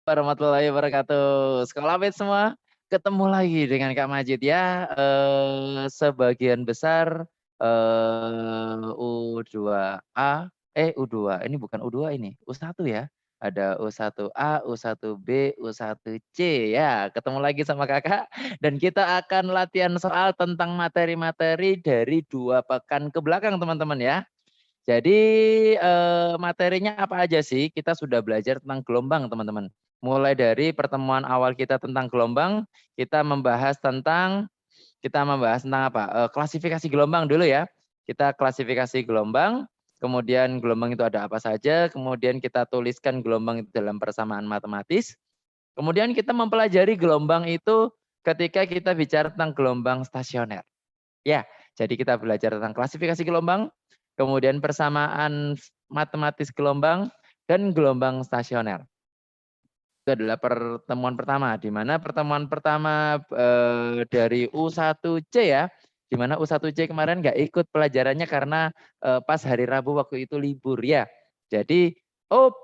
Warahmatullahi wabarakatuh. Sekolah Fit semua, ketemu lagi dengan Kak Majid ya, sebagian besar, U2A U2, ini bukan U2 ini, U1 ya. Ada U1A, U1B, U1C ya, ketemu lagi sama Kakak dan kita akan latihan soal tentang materi-materi dari 2 pekan ke belakang teman-teman ya. Jadi, materinya apa aja sih? Kita sudah belajar tentang gelombang, teman-teman. Mulai dari pertemuan awal kita tentang gelombang, kita membahas tentang apa, klasifikasi gelombang dulu ya. Kita klasifikasi gelombang, kemudian gelombang itu ada apa saja, kemudian kita tuliskan gelombang itu dalam persamaan matematis, kemudian kita mempelajari gelombang itu ketika kita bicara tentang gelombang stasioner. Ya, jadi kita belajar tentang klasifikasi gelombang, kemudian persamaan matematis gelombang, dan gelombang stasioner. Itu adalah pertemuan pertama, di mana pertemuan pertama dari U1C ya, di mana U1C kemarin nggak ikut pelajarannya karena pas hari Rabu waktu itu libur ya. Jadi, oh,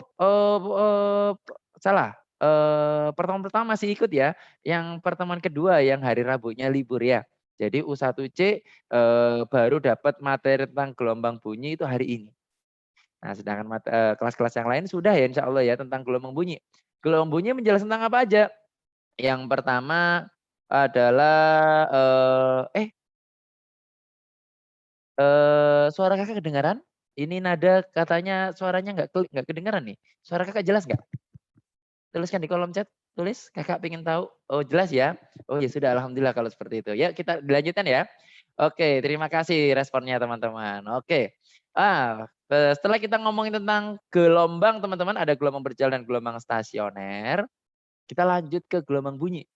salah, pertemuan pertama masih ikut ya, yang pertemuan kedua yang hari Rabunya libur ya. Jadi U1C baru dapat materi tentang gelombang bunyi itu hari ini. Nah, sedangkan kelas-kelas yang lain sudah ya insya Allah ya tentang gelombang bunyi. Gelombang bunyi menjelaskan tentang apa aja? Yang pertama adalah, suara Kakak kedengaran? Ini nada katanya suaranya nggak kedengaran nih. Suara Kakak jelas nggak? Tuliskan di kolom chat, tulis Kakak pengen tahu. Oh jelas ya? Oh ya sudah alhamdulillah kalau seperti itu. Ya kita dilanjutkan ya. Oke, terima kasih responnya teman-teman. Oke. Setelah kita ngomongin tentang gelombang teman-teman, ada gelombang berjalan dan gelombang stasioner, kita lanjut ke gelombang bunyi.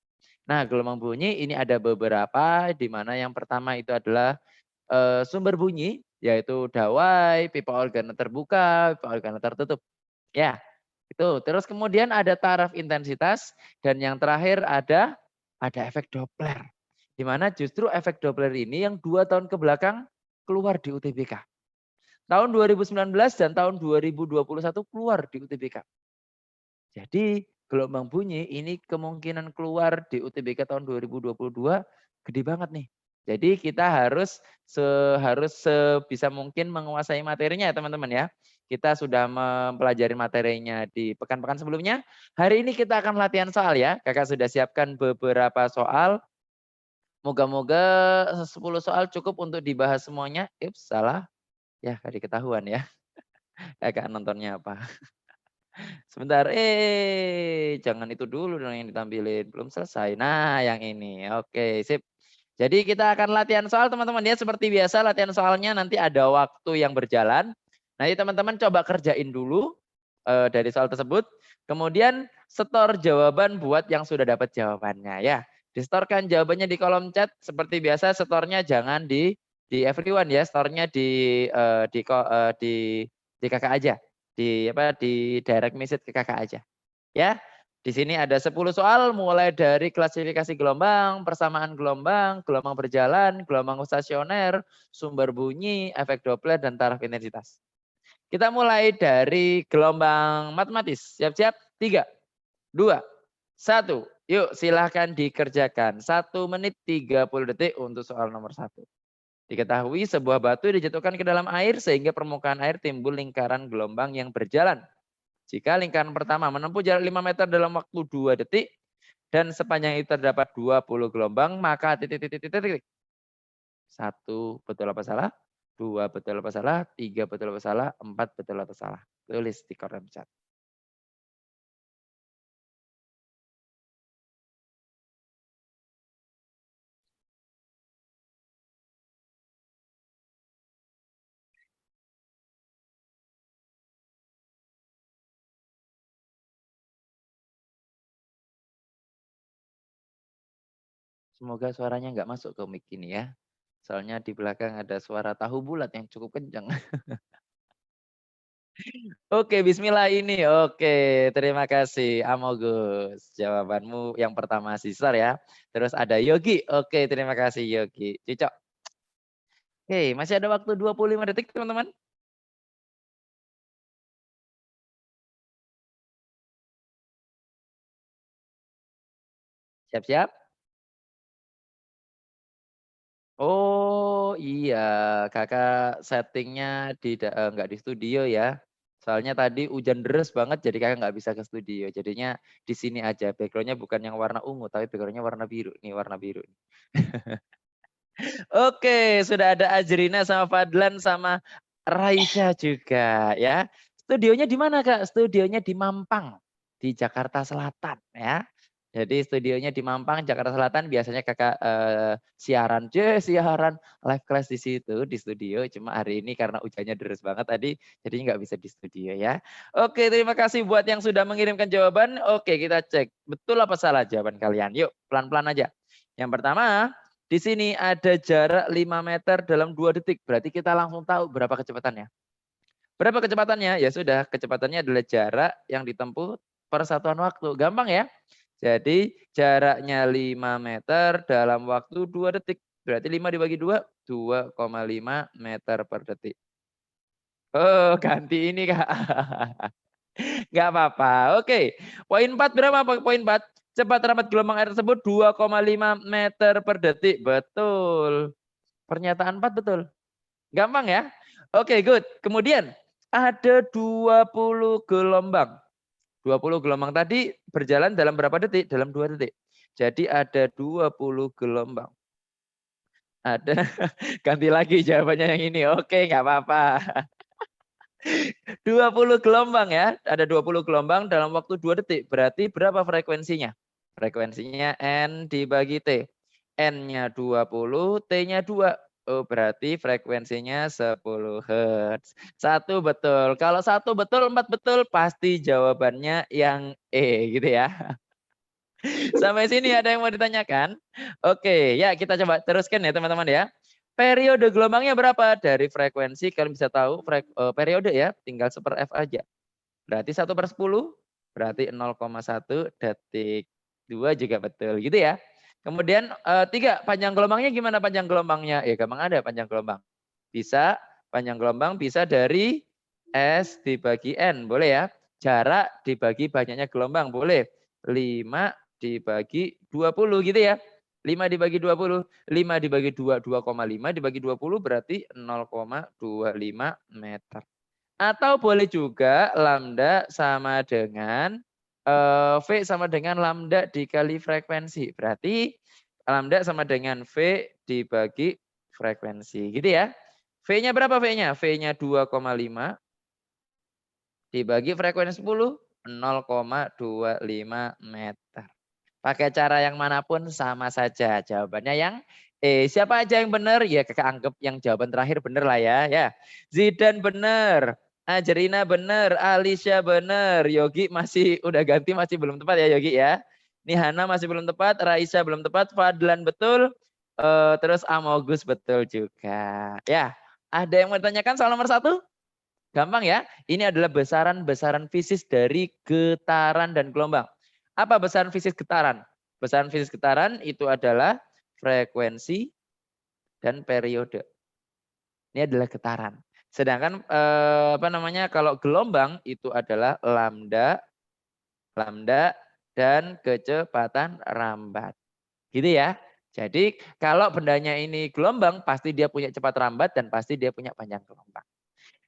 Nah, gelombang bunyi ini ada beberapa, di mana yang pertama itu adalah sumber bunyi, yaitu dawai, pipa organ terbuka, pipa organ tertutup. Ya, itu. Terus kemudian ada taraf intensitas dan yang terakhir ada efek Doppler. Di mana justru efek Doppler ini yang 2 tahun ke belakang keluar di UTBK. Tahun 2019 dan tahun 2021 keluar di UTBK. Jadi gelombang bunyi ini kemungkinan keluar di UTBK tahun 2022 gede banget nih. Jadi kita harus sebisa mungkin menguasai materinya ya teman-teman ya. Kita sudah mempelajari materinya di pekan-pekan sebelumnya. Hari ini kita akan latihan soal ya. Kakak sudah siapkan beberapa soal. Moga-moga 10 soal cukup untuk dibahas semuanya. Salah. Ya, tadi ketahuan ya. Kakak nontonnya apa. Sebentar, jangan itu dulu dong yang ditampilin, belum selesai. Nah, yang ini, oke sip. Jadi kita akan latihan soal teman-teman ya, seperti biasa latihan soalnya nanti ada waktu yang berjalan. Nanti teman-teman coba kerjain dulu dari soal tersebut, kemudian setor jawaban buat yang sudah dapat jawabannya ya. Distorkan jawabannya di kolom chat, seperti biasa setornya jangan di everyone ya, stornya di kakak aja di direct message ke kakak aja. Ya, di sini ada 10 soal mulai dari klasifikasi gelombang, persamaan gelombang, gelombang berjalan, gelombang stasioner, sumber bunyi, efek Doppler, dan taraf intensitas. Kita mulai dari gelombang matematis. Siap-siap? 3, 2, 1. Yuk silahkan dikerjakan. 1 menit 30 detik untuk soal nomor 1. Diketahui sebuah batu dijatuhkan ke dalam air sehingga permukaan air timbul lingkaran gelombang yang berjalan. Jika lingkaran pertama menempuh jarak 5 meter dalam waktu 2 detik dan sepanjang itu terdapat 20 gelombang, maka titik. 1 betul apa salah? 2 betul apa salah? 3 betul apa salah? 4 betul atau salah? Tulis di kolom chat. Semoga suaranya nggak masuk ke mic ini ya. Soalnya di belakang ada suara tahu bulat yang cukup kencang. Oke, bismillah ini. Oke, terima kasih Amogus. Jawabanmu yang pertama Sisar ya. Terus ada Yogi. Oke, terima kasih Yogi. Cocok. Oke, masih ada waktu 25 detik teman-teman. Siap-siap? Oh, iya, Kakak settingnya nggak di studio ya. Soalnya tadi hujan deres banget jadi Kakak nggak bisa ke studio. Jadinya di sini aja, background-nya bukan yang warna ungu, tapi background-nya warna biru. Nih warna biru. Oke, sudah ada Ajrina sama Fadlan sama Raisya juga ya. Studionya di mana, Kak? Studionya di Mampang, di Jakarta Selatan ya. Jadi studionya di Mampang, Jakarta Selatan. Biasanya Kakak siaran live class di situ di studio. Cuma hari ini karena hujannya deres banget tadi, jadi nggak bisa di studio ya. Oke, terima kasih buat yang sudah mengirimkan jawaban. Oke, kita cek betul apa salah jawaban kalian. Yuk, pelan-pelan aja. Yang pertama, di sini ada jarak 5 meter dalam 2 detik. Berarti kita langsung tahu berapa kecepatannya. Berapa kecepatannya? Ya sudah, kecepatannya adalah jarak yang ditempuh per satuan waktu. Gampang ya? Jadi jaraknya 5 meter dalam waktu 2 detik. Berarti 5 dibagi 2, 2,5 meter per detik. Oh, ganti ini Kak. Nggak apa-apa. Oke, poin 4 berapa poin 4? Cepat rambat gelombang air tersebut 2,5 meter per detik. Betul. Pernyataan 4 betul. Gampang ya? Oke, good. Kemudian ada 20 gelombang. 20 gelombang tadi berjalan dalam berapa detik? Dalam 2 detik. Jadi ada 20 gelombang. Ada ganti lagi jawabannya yang ini. Oke, nggak apa-apa. 20 gelombang ya. Ada 20 gelombang dalam waktu 2 detik. Berarti berapa frekuensinya? Frekuensinya N dibagi T. N-nya 20, T-nya 2. Oh, berarti frekuensinya 10 Hz. Satu betul. Kalau satu betul, 4 betul, pasti jawabannya yang E gitu ya. Sampai sini ada yang mau ditanyakan? Oke, ya kita coba teruskan ya teman-teman ya. Periode gelombangnya berapa? Dari frekuensi kalian bisa tahu periode ya, tinggal super F aja. Berarti 1/10, berarti 0,1 detik. 2 juga betul gitu ya. Kemudian 3, panjang gelombangnya gimana panjang gelombangnya? Ya gampang ada panjang gelombang. Bisa, panjang gelombang bisa dari S dibagi N, boleh ya. Jarak dibagi banyaknya gelombang, boleh. 5 dibagi 20 gitu ya. 5 dibagi 20, 5 dibagi 2, 2,5 dibagi 20 berarti 0,25 meter. Atau boleh juga lambda sama dengan V sama dengan lambda dikali frekuensi. Berarti lambda sama dengan V dibagi frekuensi. Gitu ya. V-nya berapa V-nya? V-nya 2,5 dibagi frekuensi 10, 0,25 meter. Pakai cara yang manapun sama saja. Jawabannya yang siapa aja yang benar? Ya kakak anggap yang jawaban terakhir benar lah ya. Ya, Zidan benar. Ajrina benar. Alicia benar. Yogi masih udah ganti masih belum tepat ya Yogi ya. Nihana masih belum tepat. Raisa belum tepat. Fadlan betul. Terus Amogus betul juga. Ya, ada yang mau ditanyakan soal nomor 1? Gampang ya. Ini adalah besaran-besaran fisis dari getaran dan gelombang. Apa besaran fisis getaran? Besaran fisis getaran itu adalah frekuensi dan periode. Ini adalah getaran. Sedangkan apa namanya kalau gelombang itu adalah lambda, lambda dan kecepatan rambat. Gitu ya. Jadi kalau bendanya ini gelombang pasti dia punya cepat rambat dan pasti dia punya panjang gelombang.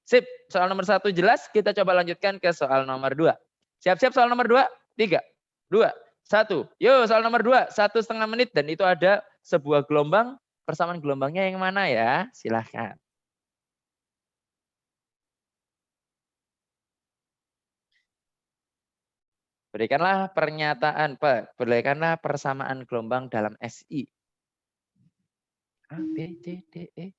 Sip, soal nomor 1 jelas, kita coba lanjutkan ke soal nomor 2. Siap-siap soal nomor 2? 3, 2, 1. Yuk soal nomor 2, 1,5 menit dan itu ada sebuah gelombang, persamaan gelombangnya yang mana ya? Silahkan. Berikanlah persamaan gelombang dalam SI. A, B, C, D, E.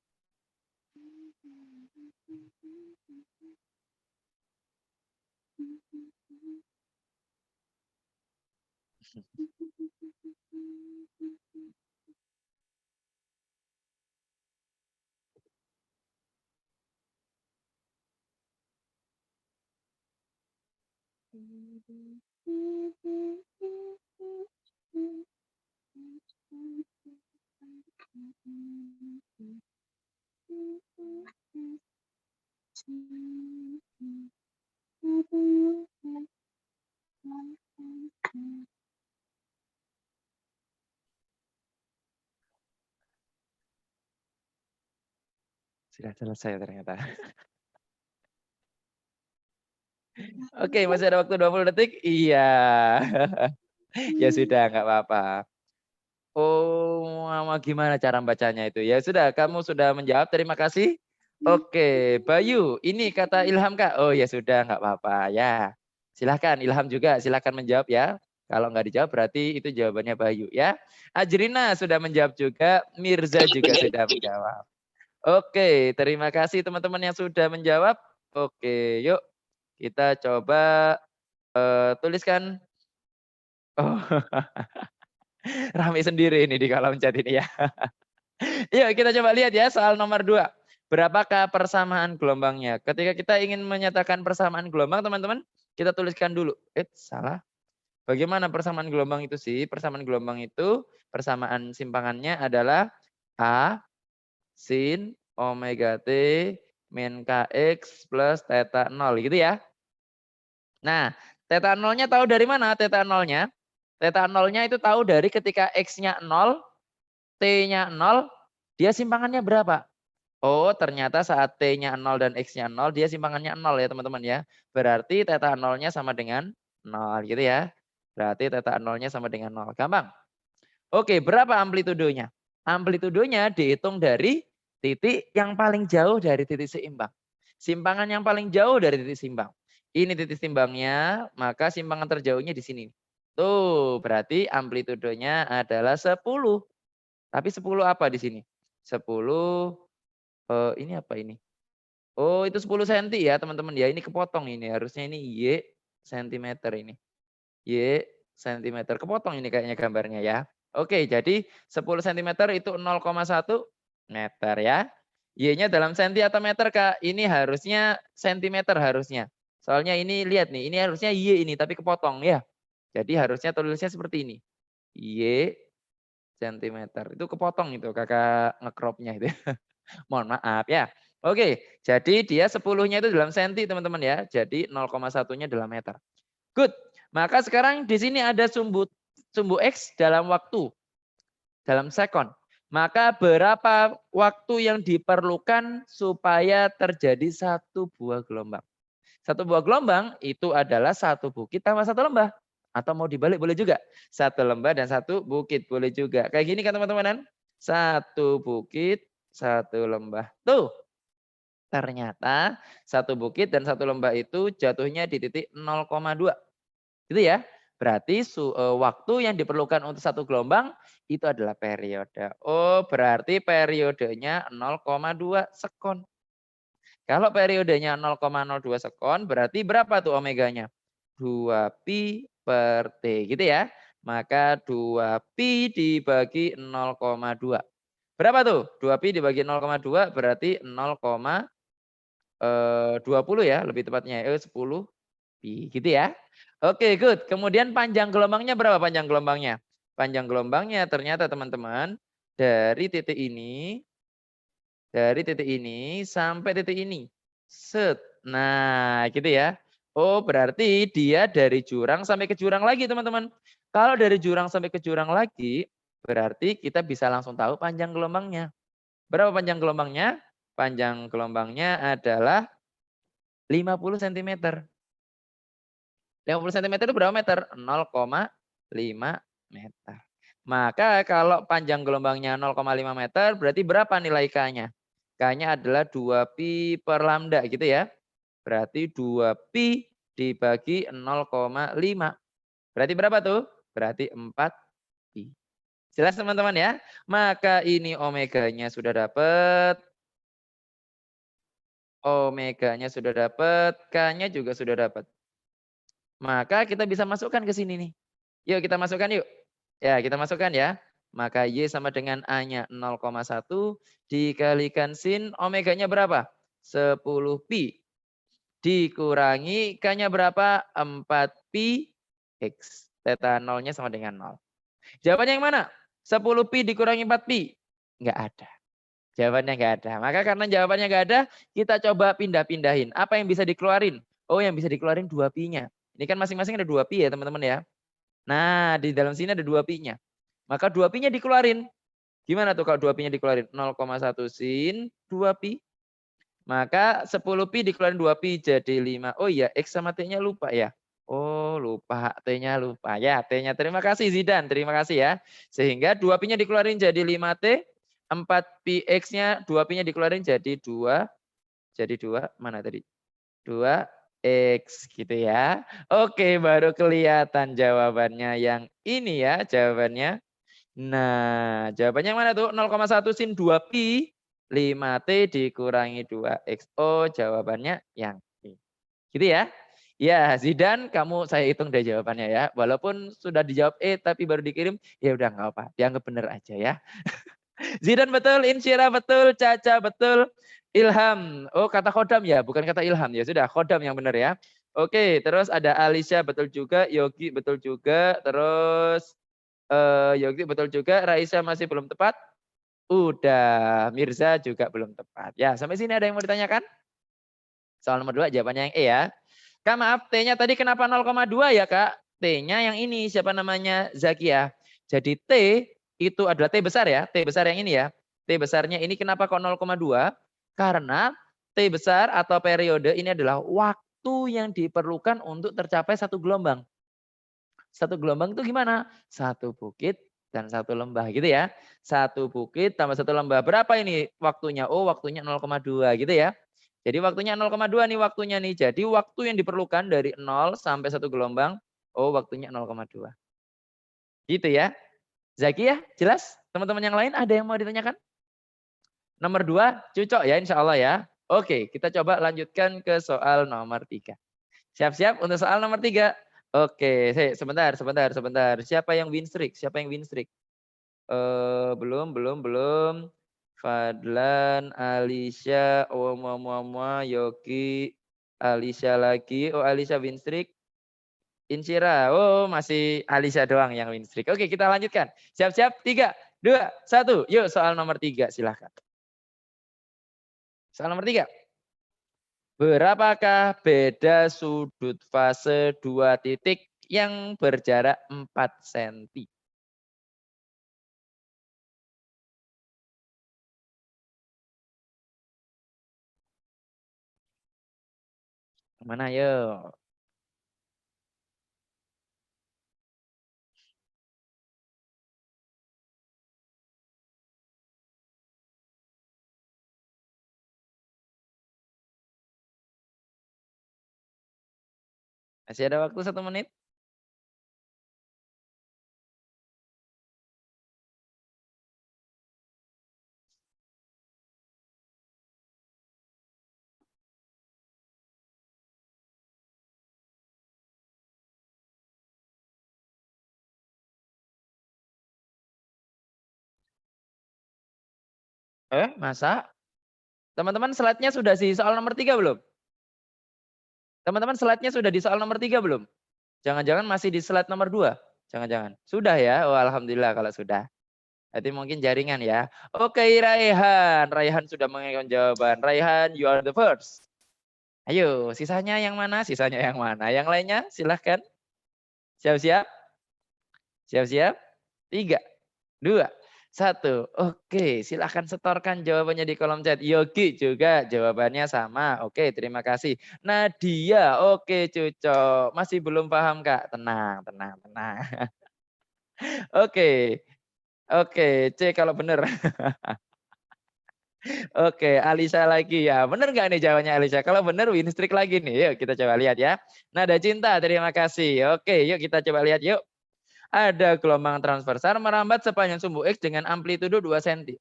Sudah selesai ternyata. Oke, masih ada waktu 20 detik? Iya. Ya sudah, nggak apa-apa. Oh, gimana cara bacanya itu? Ya sudah, kamu sudah menjawab, terima kasih. Oke, Bayu, ini kata Ilham Kak. Oh ya sudah, nggak apa-apa ya. Silahkan, Ilham juga silahkan menjawab ya. Kalau nggak dijawab berarti itu jawabannya Bayu ya. Ajrina sudah menjawab juga, Mirza juga sudah menjawab. Oke, terima kasih teman-teman yang sudah menjawab. Oke, yuk kita coba tuliskan. Oh, rame sendiri ini di kolom chat ini ya. Yuk kita coba lihat ya soal nomor 2. Berapakah persamaan gelombangnya? Ketika kita ingin menyatakan persamaan gelombang teman-teman, kita tuliskan dulu. Salah. Bagaimana persamaan gelombang itu sih? Persamaan gelombang itu, persamaan simpangannya adalah A sin omega T min KX plus theta 0 gitu ya. Nah, theta 0-nya tahu dari mana theta 0-nya? Theta 0-nya itu tahu dari ketika X-nya 0, T-nya 0, dia simpangannya berapa? Oh, ternyata saat T-nya 0 dan X-nya 0, dia simpangannya 0 ya teman-teman ya. Berarti theta 0-nya sama dengan 0 gitu ya. Berarti theta 0-nya sama dengan 0. Gampang. Oke, berapa amplitudenya? Amplitudenya dihitung dari titik yang paling jauh dari titik seimbang. Simpangan yang paling jauh dari titik seimbang. Ini titik seimbangnya, maka simpangan terjauhnya di sini. Tuh, berarti amplitudenya adalah 10. Tapi 10 apa di sini? 10, ini apa ini? Oh, itu 10 cm ya teman-teman ya. Ini kepotong ini. Harusnya ini Y cm ini. Y cm. Kepotong ini kayaknya gambarnya ya. Oke, jadi 10 cm itu 0,1 meter ya. Y-nya dalam senti atau meter Kak? Ini harusnya sentimeter harusnya. Soalnya ini lihat nih, ini harusnya Y ini tapi kepotong ya. Jadi harusnya tulisnya seperti ini. Y centimeter. Itu kepotong itu Kakak ngecropnya itu. Mohon maaf ya. Oke, jadi dia 10-nya itu dalam senti teman-teman ya. Jadi 0,1-nya dalam meter. Good. Maka sekarang di sini ada sumbu X dalam waktu, dalam sekon. Maka berapa waktu yang diperlukan supaya terjadi satu buah gelombang? Satu buah gelombang itu adalah satu bukit tambah satu lembah. Atau mau dibalik boleh juga. Satu lembah dan satu bukit boleh juga. Kayak gini kan teman-teman? Satu bukit, satu lembah. Tuh, ternyata satu bukit dan satu lembah itu jatuhnya di titik 0,2. Gitu ya. Berarti waktu yang diperlukan untuk satu gelombang itu adalah periode. Oh, berarti periodenya 0,2 sekon. Kalau periodenya 0,02 sekon, berarti berapa tuh omeganya? 2pi per T gitu ya. Maka 2pi dibagi 0,2. Berapa tuh? 2pi dibagi 0,2 berarti 0,20 ya lebih tepatnya. 10 pi gitu ya. Oke, good. Kemudian panjang gelombangnya berapa panjang gelombangnya? Panjang gelombangnya ternyata teman-teman dari titik ini sampai titik ini. Set. Nah, gitu ya. Oh, berarti dia dari jurang sampai ke jurang lagi, teman-teman. Kalau dari jurang sampai ke jurang lagi, berarti kita bisa langsung tahu panjang gelombangnya. Berapa panjang gelombangnya? Panjang gelombangnya adalah 50 cm. 50 cm itu berapa meter? 0,5 meter. Maka kalau panjang gelombangnya 0,5 meter, berarti berapa nilai K-nya? K-nya adalah 2pi per lambda gitu ya. Berarti 2pi dibagi 0,5. Berarti berapa tuh? Berarti 4pi. Jelas teman-teman ya? Maka ini omeganya sudah dapat. Omeganya sudah dapat. K-nya juga sudah dapat. Maka kita bisa masukkan ke sini nih. Yuk kita masukkan yuk. Ya kita masukkan ya. Maka Y sama dengan A-nya 0,1 dikalikan sin omeganya berapa? 10 pi. Dikurangi K-nya berapa? 4 pi X. Theta 0-nya sama dengan 0. Jawabannya yang mana? 10 pi dikurangi 4 pi? Enggak ada. Jawabannya enggak ada. Maka karena jawabannya enggak ada, kita coba pindah-pindahin. Apa yang bisa dikeluarin? Oh yang bisa dikeluarin 2 pi-nya. Ini kan masing-masing ada 2 pi ya teman-teman ya. Nah di dalam sini ada 2 pi-nya. Maka 2 pi-nya dikeluarin. Gimana tuh kalau 2 pi-nya dikeluarin? 0,1 sin 2 pi. Maka 10pi dikeluarin 2pi jadi 5. Oh iya, X sama T-nya lupa ya. Oh lupa, T-nya lupa. Ya, T-nya terima kasih Zidan, terima kasih ya. Sehingga 2pi-nya dikeluarin jadi 5T, 4pi X-nya 2pi-nya dikeluarin jadi 2. Jadi 2, mana tadi? 2X gitu ya. Oke, baru kelihatan jawabannya yang ini ya, jawabannya. Nah, jawabannya yang mana tuh? 0,1 sin 2pi. 5T dikurangi 2X. Oh, jawabannya yang ini. Gitu ya. Ya, Zidan, kamu saya hitung deh jawabannya ya. Walaupun sudah dijawab tapi baru dikirim, ya udah nggak apa, dianggap bener aja ya. Zidan betul, Insyira betul, Caca betul, Ilham. Oh, kata Khodam ya, bukan kata Ilham ya. Sudah, Khodam yang benar ya. Oke, terus ada Alisha betul juga, Yogi betul juga, terus Yogi betul juga, Raisa masih belum tepat. Udah, Mirza juga belum tepat. Ya, sampai sini ada yang mau ditanyakan? Soal nomor 2 jawabannya yang E ya. Kak maaf, T-nya tadi kenapa 0,2 ya Kak? T-nya yang ini, siapa namanya? Zakia. Jadi T itu adalah T besar ya, T besar yang ini ya. T besarnya ini kenapa kok 0,2? Karena T besar atau periode ini adalah waktu yang diperlukan untuk tercapai satu gelombang. Satu gelombang itu gimana? Satu bukit dan satu lembah gitu ya. Satu bukit tambah satu lembah. Berapa ini waktunya? Oh waktunya 0,2 gitu ya. Jadi waktunya 0,2 nih waktunya nih. Jadi waktu yang diperlukan dari 0 sampai satu gelombang. Oh waktunya 0,2. Gitu ya. Zaki ya jelas? Teman-teman yang lain ada yang mau ditanyakan? Nomor 2 cocok ya insya Allah ya. Oke kita coba lanjutkan ke soal nomor 3. Siap-siap untuk soal nomor 3. Oke, sebentar. Siapa yang win streak? Siapa yang win streak? Belum. Fadlan, Alisha, Yogi, Alisha lagi. Oh, Alisha win streak. Insyira. Oh, masih Alisha doang yang win streak. Oke, kita lanjutkan. Siap-siap. 3, 2, 1. Yuk, soal nomor 3 silahkan. Soal nomor 3. Berapakah beda sudut fase 2 titik yang berjarak 4 cm? Mana yuk? Masih ada waktu 1 menit. Masa? Teman-teman slide-nya sudah di soal nomor 3 belum? Teman-teman slide-nya sudah di soal nomor 3 belum? Jangan-jangan masih di slide nomor 2? Jangan-jangan. Sudah ya? Oh, alhamdulillah kalau sudah. Berarti mungkin jaringan ya. Oke, Raihan. Raihan sudah mengingatkan jawaban. Raihan, you are the first. Ayo, sisanya yang mana? Sisanya yang mana? Yang lainnya silahkan. Siap-siap? Siap-siap? 3, 2, 1. Oke, silahkan setorkan jawabannya di kolom chat. Yogi juga jawabannya sama. Oke, terima kasih. Nadia, oke Cuco. Masih belum paham Kak? Tenang. Oke, oke. C kalau benar. Oke, Alisa lagi ya. Benar nggak nih jawabannya Alisa? Kalau benar win streak lagi nih. Yuk kita coba lihat ya. Nada cinta, terima kasih. Oke, yuk kita coba lihat yuk. Ada gelombang transversal merambat sepanjang sumbu X dengan amplitudo 2 cm.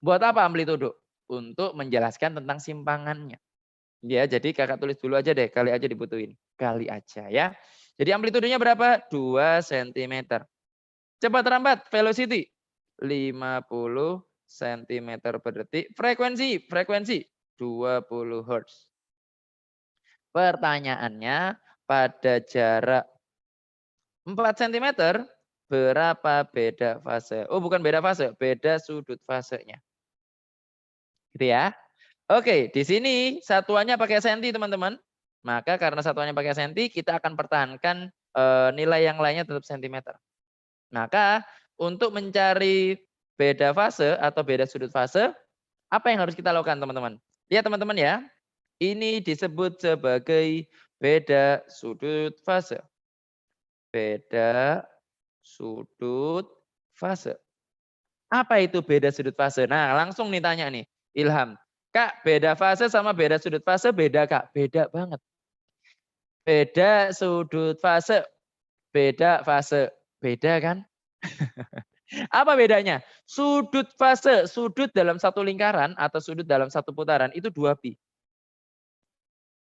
Buat apa amplitudo? Untuk menjelaskan tentang simpangannya. Ya, jadi kakak tulis dulu aja deh, kali aja dibutuhin. Kali aja ya. Jadi amplitudonya berapa? 2 cm. Cepat rambat, velocity 50 cm per detik. Frekuensi 20 Hz. Pertanyaannya, pada jarak 4 cm berapa beda fase? Oh, bukan beda fase, beda sudut fasenya. Gitu ya. Oke, di sini satuannya pakai senti, teman-teman. Maka karena satuannya pakai senti, kita akan pertahankan nilai yang lainnya tetap sentimeter. Maka untuk mencari beda fase atau beda sudut fase, apa yang harus kita lakukan, teman-teman? Ya teman-teman ya. Ini disebut sebagai beda sudut fase. Beda sudut fase. Apa itu beda sudut fase? Nah, langsung nih tanya nih, Ilham. Kak, beda fase sama beda sudut fase beda, Kak? Beda banget. Beda sudut fase, beda fase. Beda kan? Apa bedanya? Sudut fase, sudut dalam satu lingkaran atau sudut dalam satu putaran itu 2pi.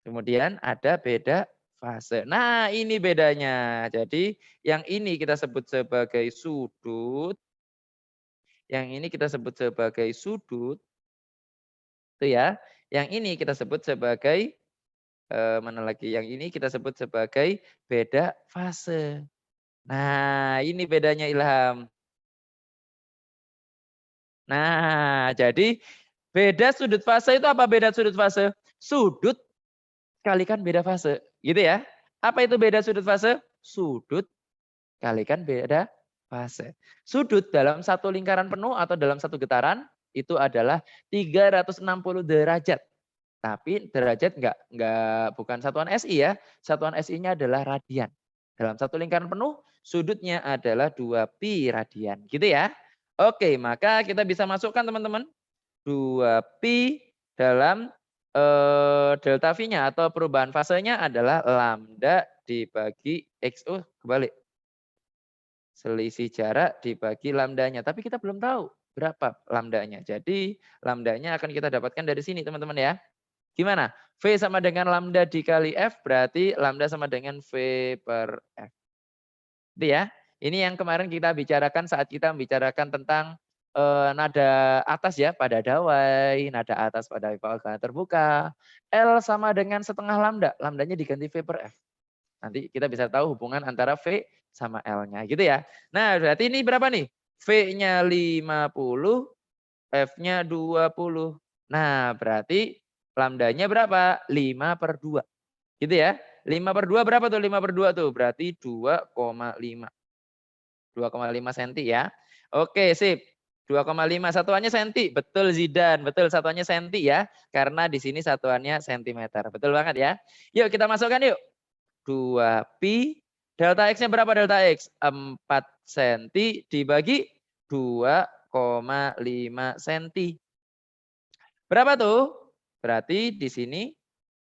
Kemudian ada beda fase. Nah, ini bedanya. Jadi, yang ini kita sebut sebagai sudut. Yang ini kita sebut sebagai sudut. Itu ya. Yang ini kita sebut sebagai mana lagi? Yang ini kita sebut sebagai beda fase. Nah, ini bedanya Ilham. Nah, jadi beda sudut fase itu apa beda sudut fase? Sudut kalikan beda fase, gitu ya. Apa itu beda sudut fase? Sudut kalikan beda fase. Sudut dalam satu lingkaran penuh atau dalam satu getaran itu adalah 360 derajat. Tapi derajat bukan satuan SI ya. Satuan SI-nya adalah radian. Dalam satu lingkaran penuh, sudutnya adalah 2pi radian. Gitu ya. Oke, maka kita bisa masukkan teman-teman. 2pi dalam delta V-nya atau perubahan fasenya adalah lambda dibagi X. Oh, kebalik. Selisih jarak dibagi lambdanya. Tapi kita belum tahu berapa lambdanya. Jadi lambdanya akan kita dapatkan dari sini teman-teman ya. Gimana? V sama dengan lambda dikali F berarti lambda sama dengan V per F. Itu ya. Ini yang kemarin kita bicarakan saat kita membicarakan tentang nada atas ya pada dawai, nada atas pada pausa terbuka. L sama dengan setengah lambda, lambdanya diganti V per F. Nanti kita bisa tahu hubungan antara V sama L-nya gitu ya. Nah berarti ini berapa nih? V-nya 50, F-nya 20. Nah berarti lambdanya berapa? 5/2. Gitu ya. 5/2 berapa tuh? 5/2 tuh berarti 2,5. 2,5 cm ya. Oke, sip. 2,5 satuannya senti. Betul Zidan, betul satuannya senti ya. Karena di sini satuannya sentimeter. Betul banget ya. Yuk kita masukkan yuk. 2pi delta X-nya berapa delta X? 4 cm dibagi 2,5 cm. Berapa tuh? Berarti di sini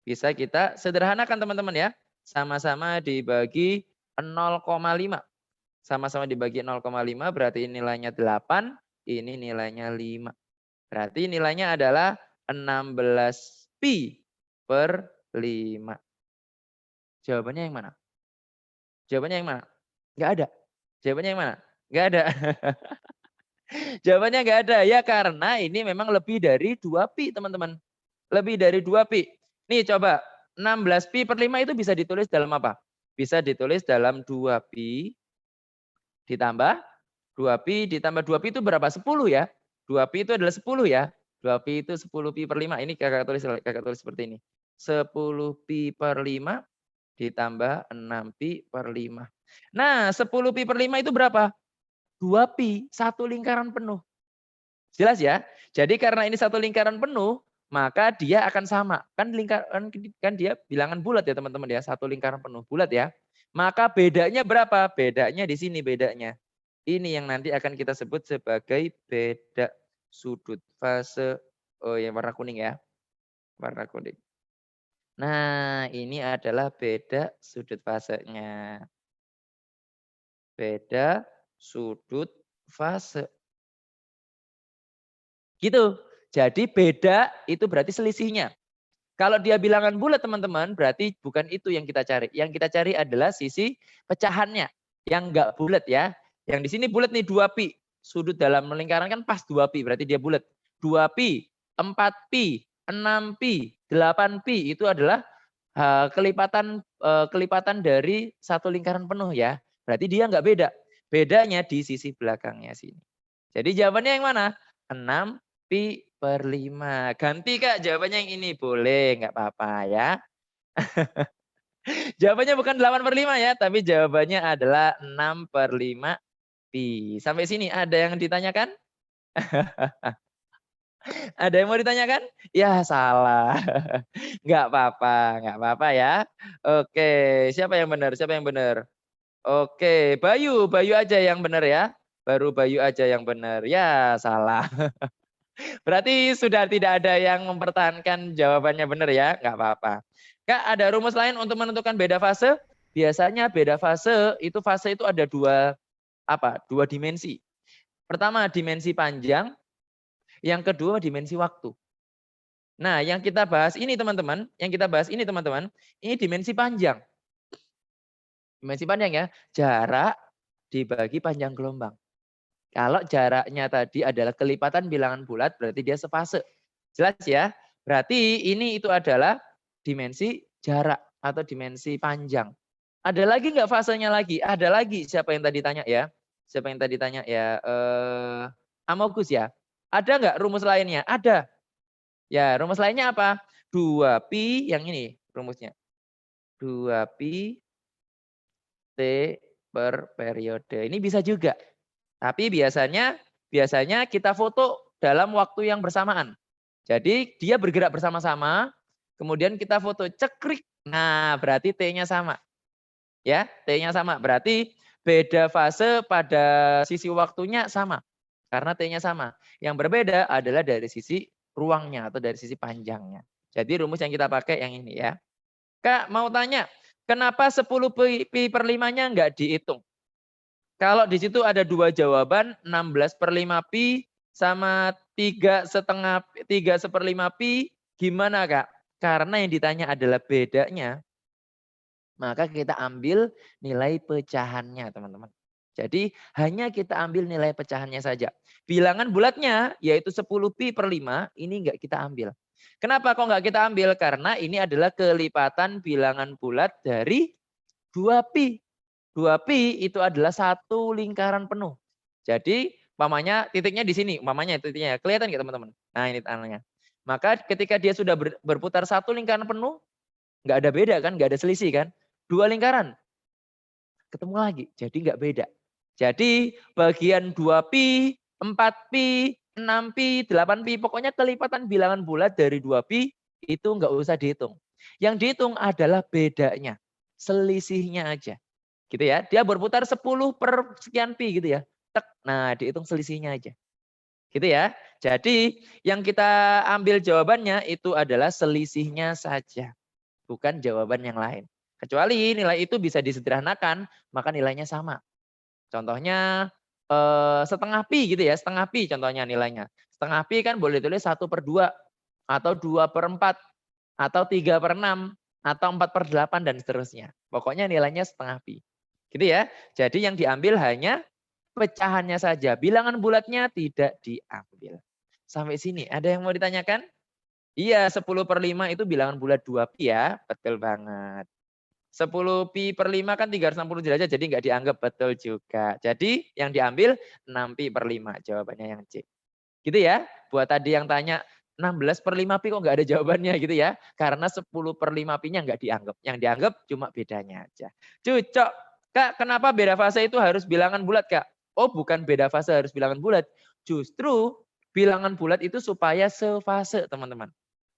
bisa kita sederhanakan teman-teman ya. Sama-sama dibagi 0,5. Sama-sama dibagi 0,5 berarti nilainya 8, ini nilainya 5. Berarti nilainya adalah 16pi per 5. Jawabannya yang mana? Jawabannya yang mana? Enggak ada. Jawabannya yang mana? Enggak ada. Jawabannya enggak ada. Ya karena ini memang lebih dari 2pi teman-teman. Lebih dari 2pi. Nih coba 16pi per 5 itu bisa ditulis dalam apa? Bisa ditulis dalam 2pi ditambah 2pi ditambah 2pi itu berapa? 10 ya. 2pi itu adalah 10 ya. 2pi itu 10pi per 5. Ini kakak tulis seperti ini. 10pi per 5 ditambah 6pi per 5. Nah 10pi per 5 itu berapa? 2pi, satu lingkaran penuh. Jelas ya? Jadi karena ini satu lingkaran penuh, maka dia akan sama. Kan dia bilangan bulat ya teman-teman ya, satu lingkaran penuh bulat ya. Maka bedanya berapa? Bedanya di sini bedanya. Ini yang nanti akan kita sebut sebagai beda sudut fase. Oh yang warna kuning ya. Warna kuning. Nah ini adalah beda sudut fasenya. Beda sudut fase. Gitu. Jadi beda itu berarti selisihnya. Kalau dia bilangan bulat teman-teman berarti bukan itu yang kita cari. Yang kita cari adalah sisi pecahannya. Yang enggak bulat ya. Yang di sini bulat nih 2pi. Sudut dalam lingkaran kan pas 2pi berarti dia bulat. 2pi, 4pi, 6pi, 8pi itu adalah kelipatan dari satu lingkaran penuh ya. Berarti dia enggak beda. Bedanya di sisi belakangnya sini. Jadi jawabannya yang mana? 6pi per 5. Ganti Kak jawabannya yang ini. Boleh, nggak apa-apa ya. Jawabannya bukan 8/5 ya, tapi jawabannya adalah 6/5 pi. Sampai sini ada yang ditanyakan? Ada yang mau ditanyakan? Ya salah. Nggak apa-apa ya. Oke, siapa yang benar? Siapa yang benar? Oke, Bayu, Bayu aja yang benar ya. Baru Bayu aja yang benar. Ya salah. Berarti sudah tidak ada yang mempertahankan jawabannya benar ya. Nggak apa-apa. Kak, ada rumus lain untuk menentukan beda fase? Biasanya beda fase itu ada dua dimensi. Pertama dimensi panjang, yang kedua dimensi waktu. Nah, yang kita bahas ini teman-teman, ini dimensi panjang. Dimensi panjang ya, jarak dibagi panjang gelombang. Kalau jaraknya tadi adalah kelipatan bilangan bulat, berarti dia sefase. Jelas ya? Berarti ini itu adalah dimensi jarak atau dimensi panjang. Ada lagi nggak fasenya lagi? Ada lagi. Siapa yang tadi tanya ya? Siapa yang tadi tanya ya? Amogus ya? Ada nggak rumus lainnya? Ada. Ya, rumus lainnya apa? 2pi yang ini rumusnya. 2pi T per periode. Ini bisa juga. Tapi biasanya kita foto dalam waktu yang bersamaan. Jadi dia bergerak bersama-sama, kemudian kita foto cekrik. Nah, berarti T-nya sama. Ya, T-nya sama. Berarti beda fase pada sisi waktunya sama. Karena T-nya sama. Yang berbeda adalah dari sisi ruangnya atau dari sisi panjangnya. Jadi rumus yang kita pakai yang ini ya. Kak, mau tanya, kenapa 10 pi per 5-nya enggak dihitung? Kalau di situ ada dua jawaban, 16 per 5 pi sama 3/5 pi, gimana Kak? Karena yang ditanya adalah bedanya, maka kita ambil nilai pecahannya teman-teman. Jadi hanya kita ambil nilai pecahannya saja. Bilangan bulatnya yaitu 10 pi per 5 ini enggak kita ambil. Kenapa kok enggak kita ambil? Karena ini adalah kelipatan bilangan bulat dari 2 pi. 2 pi itu adalah satu lingkaran penuh. Jadi umpamanya titiknya di sini, umpamanya titiknya kelihatan nggak teman-teman? Nah ini tanahnya. Maka ketika dia sudah berputar satu lingkaran penuh, nggak ada beda kan, nggak ada selisih kan? Dua lingkaran, ketemu lagi, jadi nggak beda. Jadi bagian 2 pi, 4 pi, 6 pi, 8 pi, pokoknya kelipatan bilangan bulat dari 2 pi itu nggak usah dihitung. Yang dihitung adalah bedanya, selisihnya aja. Gitu ya. Dia berputar 10 per sekian pi gitu ya. Tek. Nah, dihitung selisihnya aja. Gitu ya. Jadi yang kita ambil jawabannya itu adalah selisihnya saja. Bukan jawaban yang lain. Kecuali nilai itu bisa disederhanakan, maka nilainya sama. Contohnya setengah pi gitu ya. Setengah pi contohnya nilainya. Setengah pi kan boleh tulis 1/2 atau 2/4 atau 3/6 atau 4/8 dan seterusnya. Pokoknya nilainya setengah pi. Gitu ya. Jadi yang diambil hanya pecahannya saja. Bilangan bulatnya tidak diambil. Sampai sini ada yang mau ditanyakan? Iya, 10 per 5 itu bilangan bulat 2 pi ya. Betul banget. 10 pi per 5 kan 360 derajat jadi nggak dianggap, betul juga. Jadi yang diambil 6 pi per 5 jawabannya yang C. Gitu ya. Buat tadi yang tanya 16 per 5 pi kok nggak ada jawabannya gitu ya. Karena 10 per 5 pi-nya nggak dianggap. Yang dianggap cuma bedanya aja. Cocok. Kak, kenapa beda fase itu harus bilangan bulat, Kak? Oh, bukan beda fase harus bilangan bulat. Justru bilangan bulat itu supaya sefase, teman-teman.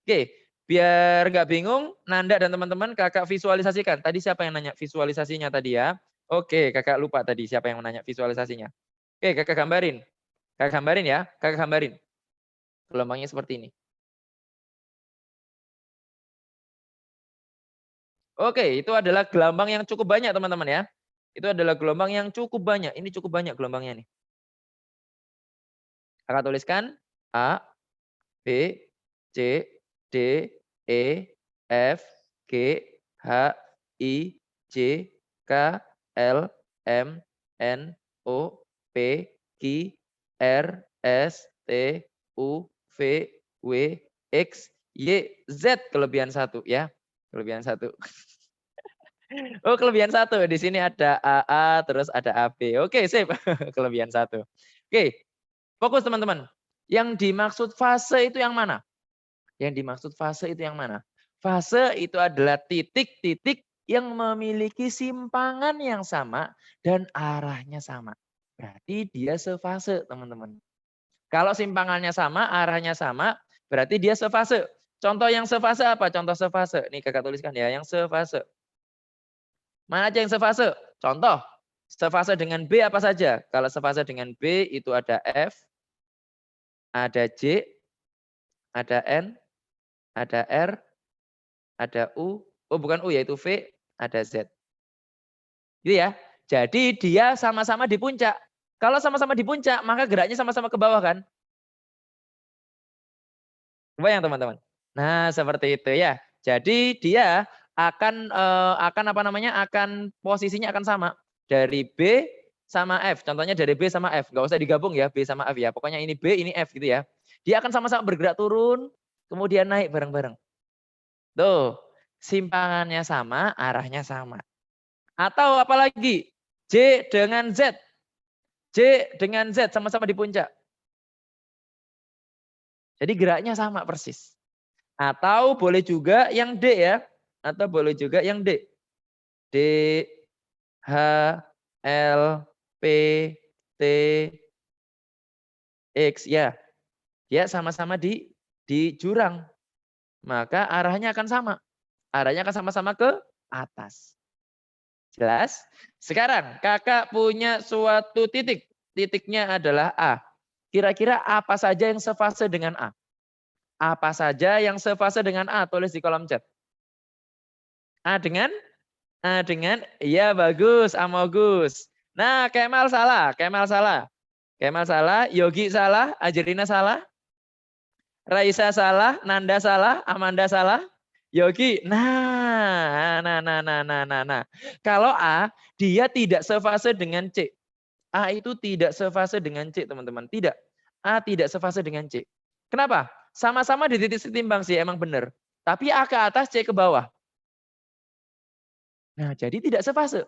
Oke, biar nggak bingung, Nanda dan teman-teman kakak visualisasikan. Tadi siapa yang nanya visualisasinya tadi ya? Oke, kakak lupa tadi siapa yang menanya visualisasinya. Oke, kakak gambarin. Kakak gambarin ya, kakak gambarin. Gelombangnya seperti ini. Oke, itu adalah gelombang yang cukup banyak teman-teman ya. Itu adalah gelombang yang cukup banyak. Ini cukup banyak gelombangnya nih. Kakak tuliskan A, B, C, D, E, F, G, H, I, J, K, L, M, N, O, P, Q, R, S, T, U, V, W, X, Y, Z kelebihan satu ya. Kelebihan satu. Oh, kelebihan satu. Di sini ada AA, terus ada AB. Oke, sip. Kelebihan satu. Oke, fokus teman-teman. Yang dimaksud fase itu yang mana? Yang dimaksud fase itu yang mana? Fase itu adalah titik-titik yang memiliki simpangan yang sama dan arahnya sama. Berarti dia sefase, teman-teman. Kalau simpangannya sama, arahnya sama, berarti dia sefase. Contoh yang sefase apa? Contoh sefase. Nih kakak tuliskan ya, yang sefase. Mana aja yang sefase? Contoh, sefase dengan B apa saja? Kalau sefase dengan B itu ada F, ada J, ada N, ada R, ada U. Oh bukan U ya, itu V, ada Z. Gitu ya. Jadi dia sama-sama di puncak. Kalau sama-sama di puncak, maka geraknya sama-sama ke bawah kan? Kebayang teman-teman? Nah, seperti itu ya. Jadi dia akan apa namanya? Akan posisinya akan sama dari B sama F. Contohnya dari B sama F. Enggak usah digabung ya B sama F ya. Pokoknya ini B, ini F gitu ya. Dia akan sama-sama bergerak turun, kemudian naik bareng-bareng. Tuh, simpangannya sama, arahnya sama. Atau apalagi J dengan Z. J dengan Z sama-sama di puncak. Jadi geraknya sama persis. Atau boleh juga yang D ya. Atau boleh juga yang D. D, H, L, P, T, X ya. Dia sama-sama di jurang. Maka arahnya akan sama. Arahnya akan sama-sama ke atas. Jelas? Sekarang kakak punya suatu titik. Titiknya adalah A. Kira-kira apa saja yang sefase dengan A? Apa saja yang sefase dengan A? Tulis di kolom chat. A dengan? A dengan? Iya bagus, Amogus. Nah Kemal salah, Kemal salah. Kemal salah, Yogi salah, Ajerina salah. Raisa salah, Nanda salah, Amanda salah. Yogi, nah. Kalau A, dia tidak sefase dengan C. A itu tidak sefase dengan C, teman-teman. Tidak. A tidak sefase dengan C. Kenapa? Sama-sama di titik setimbang sih, emang benar. Tapi A ke atas, C ke bawah. Nah, jadi tidak sefase.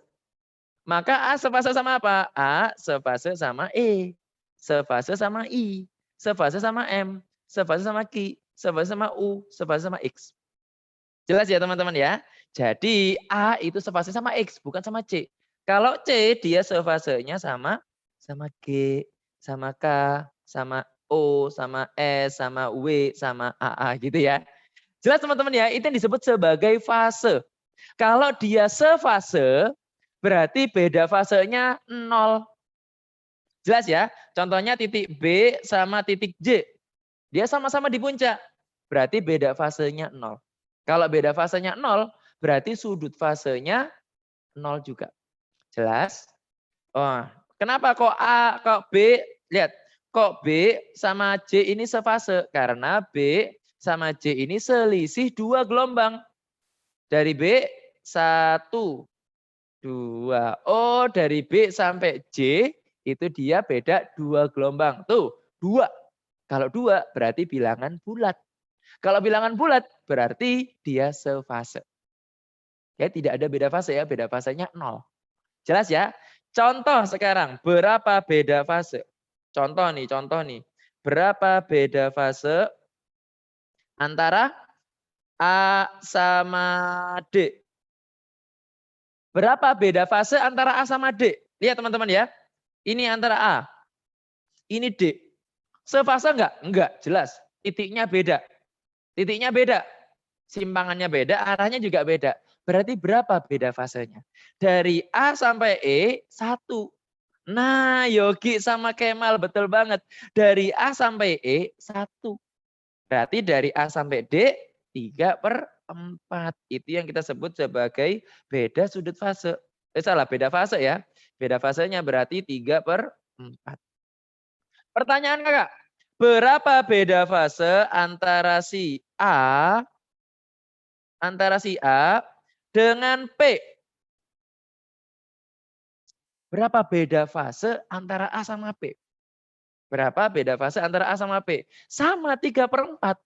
Maka A sefase sama apa? A sefase sama E. Sefase sama I. Sefase sama M. Sefase sama Q. Sefase sama U. Sefase sama X. Jelas ya teman-teman ya. Jadi A itu sefase sama X, bukan sama C. Kalau C dia sefasenya sama G, sama K, sama O, sama S, sama W, sama AA gitu ya. Jelas teman-teman ya, itu yang disebut sebagai fase. Kalau dia sefase, berarti beda fasenya 0. Jelas ya? Contohnya titik B sama titik J. Dia sama-sama di puncak. Berarti beda fasenya 0. Kalau beda fasenya 0, berarti sudut fasenya 0 juga. Jelas? Oh, kenapa kok A, kok B? Lihat, kok B sama J ini sefase? Karena B sama J ini selisih 2 gelombang. Dari B 1, 2. Oh, dari B sampai J itu dia beda 2 gelombang. Tuh, 2. Kalau 2 berarti bilangan bulat. Kalau bilangan bulat berarti dia sefase. Ya, tidak ada beda fase ya, beda fasenya 0. Jelas ya? Contoh sekarang, berapa beda fase? Contoh nih. Berapa beda fase antara A sama D? Berapa beda fase antara A sama D? Lihat teman-teman ya. Ini antara A, ini D. Sefase enggak? Enggak, jelas. Titiknya beda. Titiknya beda. Simpangannya beda, arahnya juga beda. Berarti berapa beda fasenya? Dari A sampai E, 1. Nah, Yogi sama Kemal betul banget. Dari A sampai E, 1. Berarti dari A sampai D, 3/4. Itu yang kita sebut sebagai beda sudut fase. Salah, beda fase ya. Beda fasenya berarti 3/4. Pertanyaan kakak, berapa beda fase antara si A dengan P? Berapa beda fase antara A sama P? Berapa beda fase antara A sama P? Sama 3/4.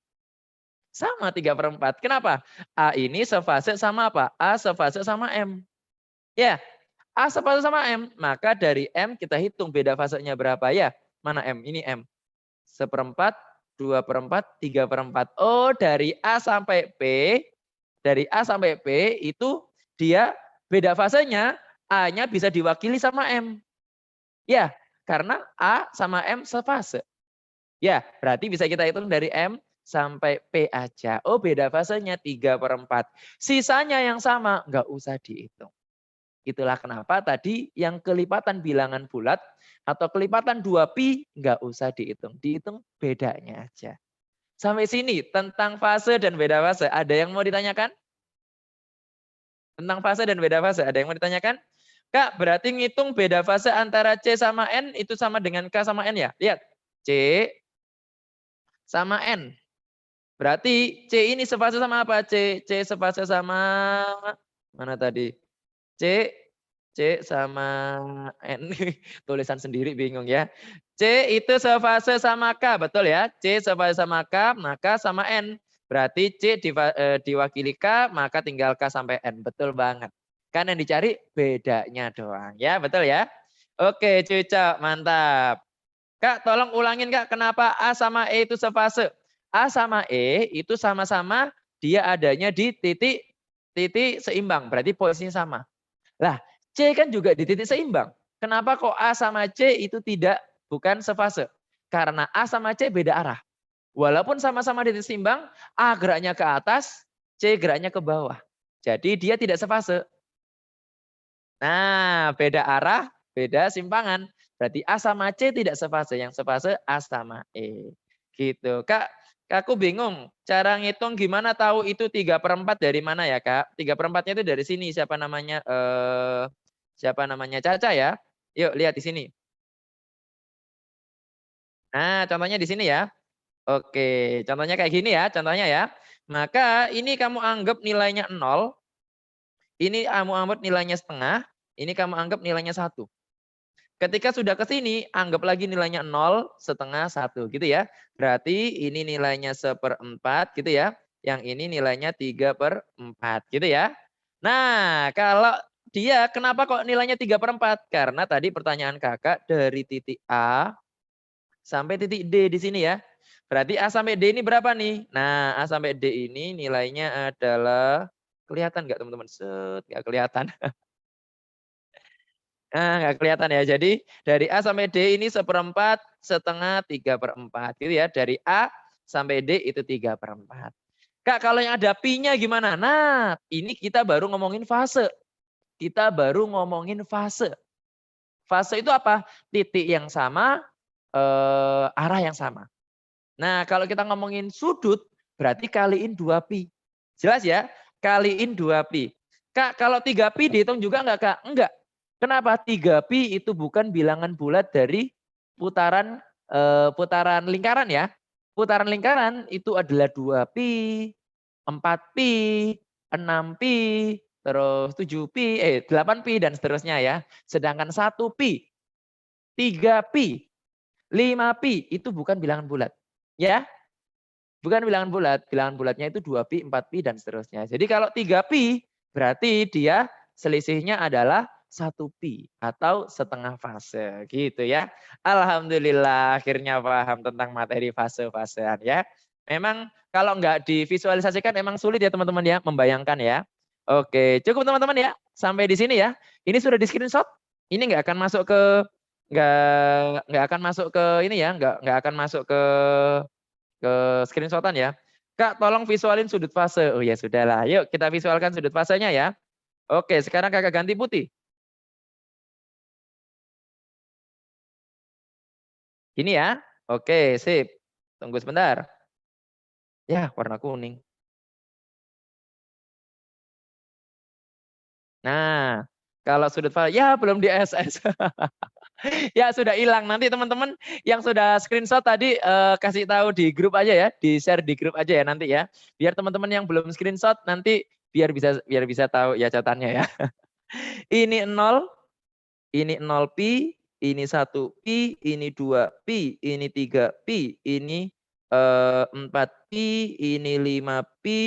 Sama 3/4. Kenapa? A ini sefase sama apa? A sefase sama M. Ya, A sefase sama M. Maka dari M kita hitung beda fasenya berapa ya? Mana M? Ini M. 1/4, 2/4, 3/4. Oh, dari A sampai P. Dari A sampai P itu dia beda fasenya. A-nya bisa diwakili sama M. Ya, karena A sama M sefase. Ya, berarti bisa kita hitung dari M sampai P aja. Oh, beda fasenya 3/4. Sisanya yang sama, nggak usah dihitung. Itulah kenapa tadi yang kelipatan bilangan bulat atau kelipatan 2pi nggak usah dihitung. Dihitung bedanya aja. Sampai sini tentang fase dan beda fase. Ada yang mau ditanyakan? Tentang fase dan beda fase. Ada yang mau ditanyakan? Kak, berarti ngitung beda fase antara C sama N itu sama dengan K sama N ya? Lihat. C sama N. Berarti C ini sefase sama apa? C sefase sama mana tadi? C sama N. Tulisan sendiri bingung ya. C itu sefase sama K, betul ya? C sefase sama K, maka sama N. Berarti C diwakili K, maka tinggal K sampai N. Betul banget. Kan yang dicari bedanya doang ya, betul ya? Oke, Cuca, mantap. Kak, tolong ulangin Kak, kenapa A sama E itu sefase? A sama E itu sama-sama dia adanya di titik seimbang, berarti posisinya sama. Lah, C kan juga di titik seimbang. Kenapa kok A sama C itu bukan sefase? Karena A sama C beda arah. Walaupun sama-sama di titik seimbang, A geraknya ke atas, C geraknya ke bawah. Jadi dia tidak sefase. Nah, beda arah, beda simpangan. Berarti A sama C tidak sefase. Yang sefase A sama E. Gitu. Kak, aku bingung. Cara ngitung gimana tahu itu 3/4 dari mana ya, Kak? 3/4-nya itu dari sini. Siapa namanya? Siapa namanya? Caca ya. Yuk, lihat di sini. Nah, contohnya di sini ya. Oke, contohnya kayak gini ya. Contohnya ya. Maka ini kamu anggap nilainya 0. Ini kamu anggap nilainya setengah. Ini kamu anggap nilainya 1. Ketika sudah ke sini, anggap lagi nilainya 0, setengah, 1 gitu ya. Berarti ini nilainya 1/4 gitu ya. Yang ini nilainya 3/4 gitu ya. Nah, kalau dia kenapa kok nilainya 3/4? Karena tadi pertanyaan kakak dari titik A sampai titik D di sini ya. Berarti A sampai D ini berapa nih? Nah, A sampai D ini nilainya adalah, kelihatan nggak teman-teman? Set, nggak kelihatan. Nah, nggak kelihatan ya. Jadi dari A sampai D ini 1/4, setengah, 3/4 gitu ya. Dari A sampai D itu 3/4. Kak, kalau yang ada pi-nya gimana? Nah, ini kita baru ngomongin fase. Kita baru ngomongin fase. Fase itu apa? Titik yang sama, arah yang sama. Nah, kalau kita ngomongin sudut, berarti kaliin 2pi. Jelas ya? Kaliin 2pi. Kak, kalau 3pi dihitung juga enggak, Kak? Enggak. Kenapa? 3pi itu bukan bilangan bulat dari putaran putaran lingkaran ya. Putaran lingkaran itu adalah 2pi, 4pi, 6pi, terus 7pi, 8pi dan seterusnya ya. Sedangkan 1pi, 3pi, 5pi itu bukan bilangan bulat. Ya, bukan bilangan bulat. Bilangan bulatnya itu 2pi, 4pi dan seterusnya. Jadi kalau 3pi berarti dia selisihnya adalah 1pi atau setengah fase gitu ya. Alhamdulillah akhirnya paham tentang materi fase-fasean ya. Memang kalau nggak divisualisasikan emang sulit ya teman-teman ya membayangkan ya. Oke, cukup teman-teman ya. Sampai di sini ya. Ini sudah di screenshot. Ini nggak akan masuk ke nggak akan masuk ke ini ya, nggak akan masuk ke screenshotan ya. Kak, tolong visualin sudut fase. Oh ya sudahlah. Yuk kita visualkan sudut fasenya ya. Oke, sekarang kakak ganti putih. Ini ya. Oke, sip. Tunggu sebentar. Ya, warna kuning. Nah, kalau sudut fase, ya belum di SS. Ya sudah hilang. Nanti teman-teman yang sudah screenshot tadi kasih tahu di grup aja ya, di share di grup aja ya nanti ya. Biar teman-teman yang belum screenshot nanti biar bisa tahu ya catatannya ya. Ini 0, ini 0pi, ini 1pi, ini 2pi, ini 3pi, ini 4pi, ini 5pi,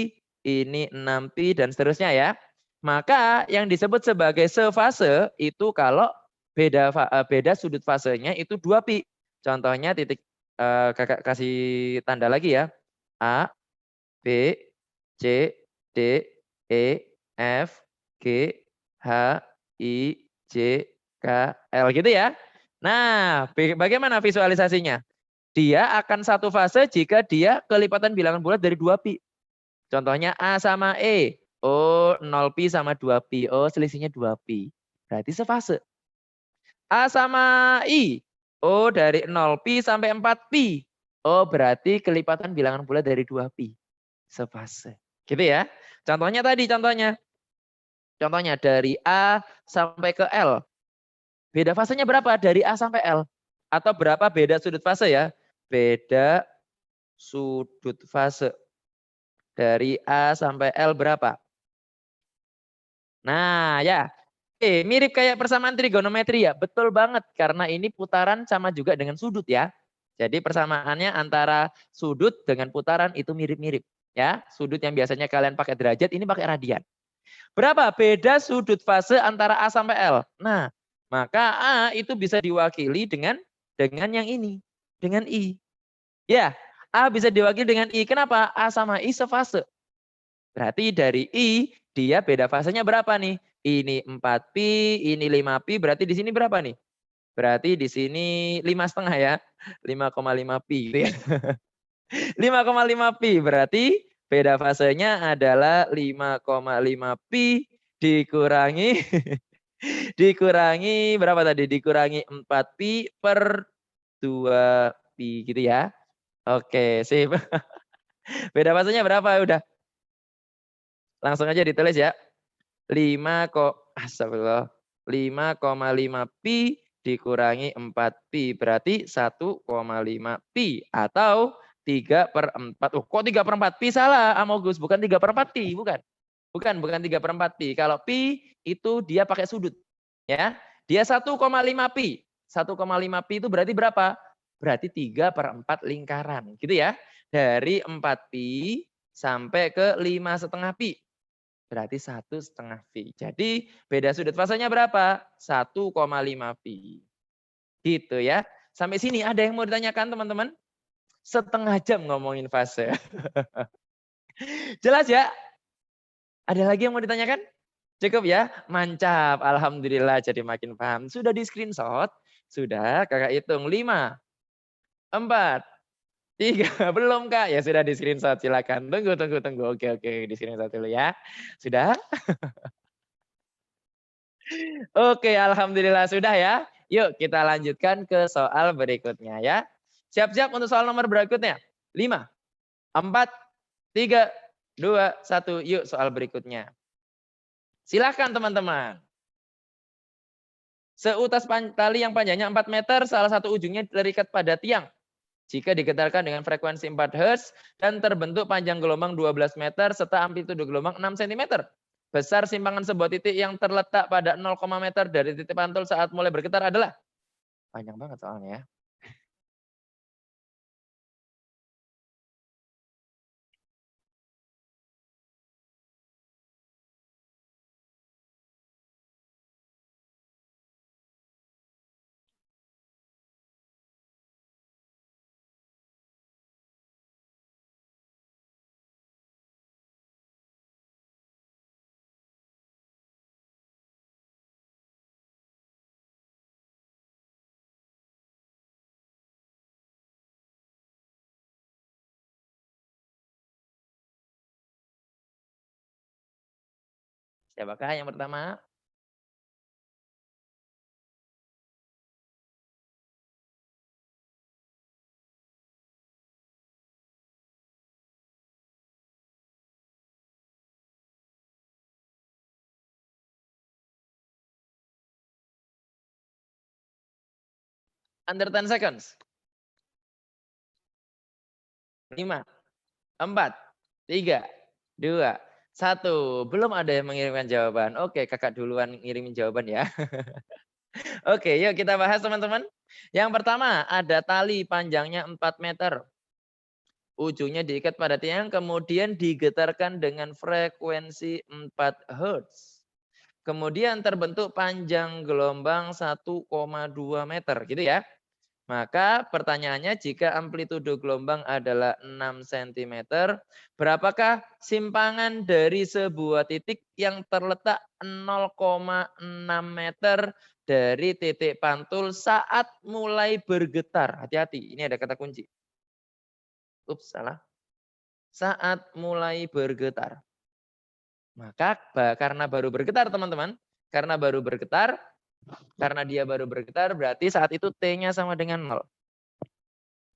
ini 6pi dan seterusnya ya. Maka yang disebut sebagai sefase itu kalau beda sudut fasenya itu 2pi. Contohnya titik kakak kasih tanda lagi ya. A, B, C, D, E, F, G, H, I, J, K, L gitu ya. Nah, bagaimana visualisasinya? Dia akan satu fase jika dia kelipatan bilangan bulat dari 2pi. Contohnya A sama E. Oh, 0pi sama 2pi. Oh, selisihnya 2pi. Berarti sefase. A sama I. Oh, dari 0pi sampai 4pi. Oh, berarti kelipatan bilangan bulat dari 2pi. Sefase. Gitu ya. Contohnya tadi, contohnya. Contohnya dari A sampai ke L. Beda fasenya berapa? Dari A sampai L. Atau berapa beda sudut fase ya? Beda sudut fase. Dari A sampai L berapa? Nah ya. Mirip kayak persamaan trigonometri ya. Betul banget. Karena ini putaran sama juga dengan sudut ya. Jadi persamaannya antara sudut dengan putaran itu mirip-mirip. Ya, sudut yang biasanya kalian pakai derajat, ini pakai radian. Berapa beda sudut fase antara A sampai L? Nah, maka A itu bisa diwakili dengan yang ini, dengan I. Ya, A bisa diwakili dengan I. Kenapa? A sama I sefase. Berarti dari I, dia beda fasenya berapa nih? Ini 4pi, ini 5pi, berarti di sini berapa nih? Berarti di sini 5,5 ya. 5,5 pi gitu ya. 5,5 pi berarti beda fasenya adalah 5,5 pi dikurangi dikurangi berapa tadi? Dikurangi 4 pi per 2 pi gitu ya. Oke, sip. Beda fasenya berapa? Udah. Langsung aja ditulis ya. 5,5 pi dikurangi 4 pi berarti 1,5 pi atau 3/4. Oh, kok 3/4 pi salah, Amogus? Bukan 3/4 pi, bukan. Bukan 3/4 pi. Kalau pi itu dia pakai sudut. Ya. Dia 1,5 pi. 1,5 pi itu berarti berapa? Berarti 3/4 lingkaran, gitu ya. Dari 4 pi sampai ke 5,5 pi. Berarti 1,5 pi. Jadi beda sudut fasenya berapa? 1,5 pi. Gitu ya. Sampai sini ada yang mau ditanyakan teman-teman? Setengah jam ngomongin fase. Jelas ya? Ada lagi yang mau ditanyakan? Cukup ya? Mantap. Alhamdulillah jadi makin paham. Sudah di screenshot? Sudah, kakak hitung. 5, 4, 3. Belum kak? Ya sudah di screenshot. Silakan. Tunggu. Oke. Di screenshot dulu ya. Sudah? Oke, alhamdulillah sudah ya. Yuk kita lanjutkan ke soal berikutnya ya. Siap-siap untuk soal nomor berikutnya. 5, 4, 3, 2, 1. Yuk soal berikutnya. Silahkan teman-teman. Seutas tali yang panjangnya 4 meter, salah satu ujungnya terikat pada tiang. Jika digetarkan dengan frekuensi 4 Hz dan terbentuk panjang gelombang 12 meter serta amplitude gelombang 6 cm. Besar simpangan sebuah titik yang terletak pada 0, meter dari titik pantul saat mulai bergetar adalah. Panjang banget soalnya ya. Siapakah yang pertama? Under 10 seconds. 5, 4, 3, 2, 1. Belum ada yang mengirimkan jawaban. Oke, kakak duluan ngirimin jawaban ya. Oke, yuk kita bahas teman-teman. Yang pertama, ada tali panjangnya 4 meter. Ujungnya diikat pada tiang, kemudian digetarkan dengan frekuensi 4 Hz. Kemudian terbentuk panjang gelombang 1,2 meter, gitu ya. Maka pertanyaannya jika amplitudo gelombang adalah 6 cm, berapakah simpangan dari sebuah titik yang terletak 0,6 meter dari titik pantul saat mulai bergetar. Hati-hati, ini ada kata kunci. Ups, salah. Saat mulai bergetar. Maka karena baru bergetar teman-teman, karena dia baru bergetar berarti saat itu T-nya sama dengan 0.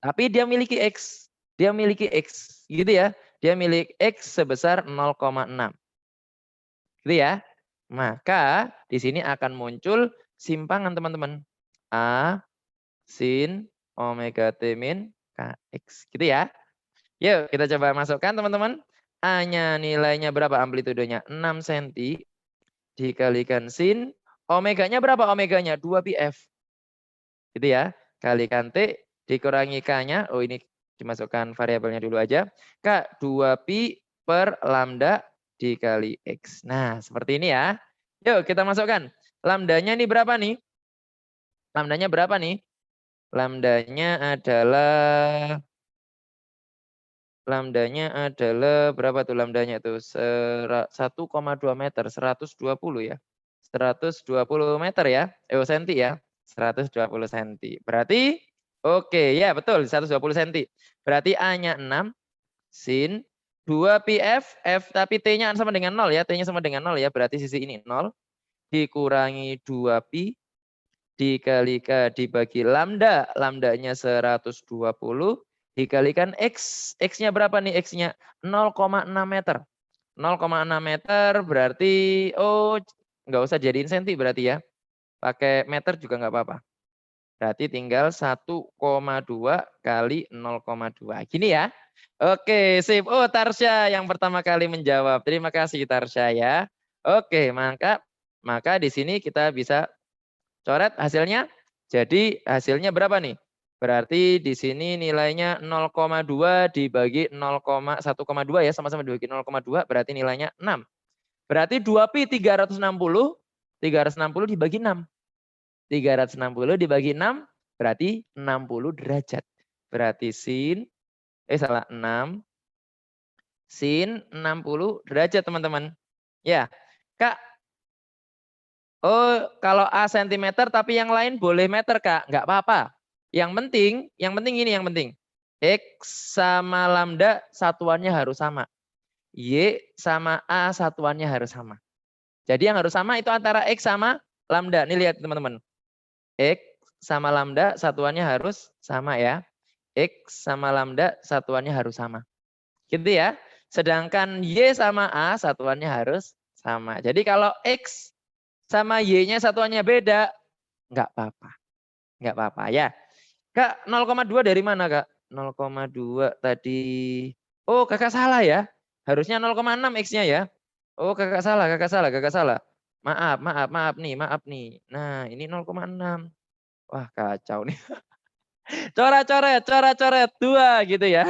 Tapi dia miliki X. Gitu ya. Dia miliki X sebesar 0,6. Gitu ya. Maka di sini akan muncul simpangan teman-teman. A sin omega T min KX. Gitu ya. Yuk kita coba masukkan teman-teman. A-nya nilainya berapa amplitudenya? 6 cm dikalikan sin. Omeganya berapa omeganya? 2 πf. Gitu ya. Kalikan T dikurangi K-nya. Oh ini dimasukkan variabelnya dulu aja. K 2 pi per lambda dikali X. Nah seperti ini ya. Yuk kita masukkan. Lambdanya ini berapa nih? Lambdanya berapa nih? Lambdanya adalah berapa tuh lambdanya tuh? 1,2 meter, 120 ya. 120 meter ya. Senti ya. 120 cm. Berarti oke ya betul 120 cm. Berarti A-nya 6 sin 2 pi F tapi T-nya sama dengan 0 ya. T-nya sama dengan 0 ya. Berarti sisi ini 0 dikurangi 2 pi dibagi lambda. Lambdanya 120 dikalikan X. X-nya berapa nih? X-nya 0,6 meter. 0,6 meter berarti, nggak usah jadiin senti berarti ya. Pakai meter juga nggak apa-apa. Berarti tinggal 1,2 kali 0,2. Gini ya. Oke, sip. Oh, Tarsya yang pertama kali menjawab. Terima kasih Tarsya ya. Oke, maka di sini kita bisa coret hasilnya. Jadi hasilnya berapa nih? Berarti di sini nilainya 0,2 dibagi 1,2 ya, sama-sama dibagi 0,2 berarti nilainya 6. Berarti 2pi 360 dibagi 6. 360 dibagi 6 berarti 60 derajat. Berarti 6 sin 60 derajat teman-teman. Ya, Kak. Oh, kalau A cm tapi yang lain boleh meter, Kak. Enggak apa-apa. Yang penting ini yang penting. X sama lambda satuannya harus sama. Y sama A satuannya harus sama. Jadi yang harus sama itu antara X sama lambda. Nih lihat teman-teman. X sama lambda satuannya harus sama ya. X sama lambda satuannya harus sama. Gitu ya. Sedangkan Y sama A satuannya harus sama. Jadi kalau X sama Y-nya satuannya beda, nggak apa-apa. Nggak apa-apa ya. Kak, 0,2 dari mana, Kak? 0,2 tadi. Oh, Kakak salah ya. Harusnya 0,6 X-nya ya. Oh, Kakak salah. Maaf nih. Nah, ini 0,6. Wah, kacau nih. Coret 2 gitu ya.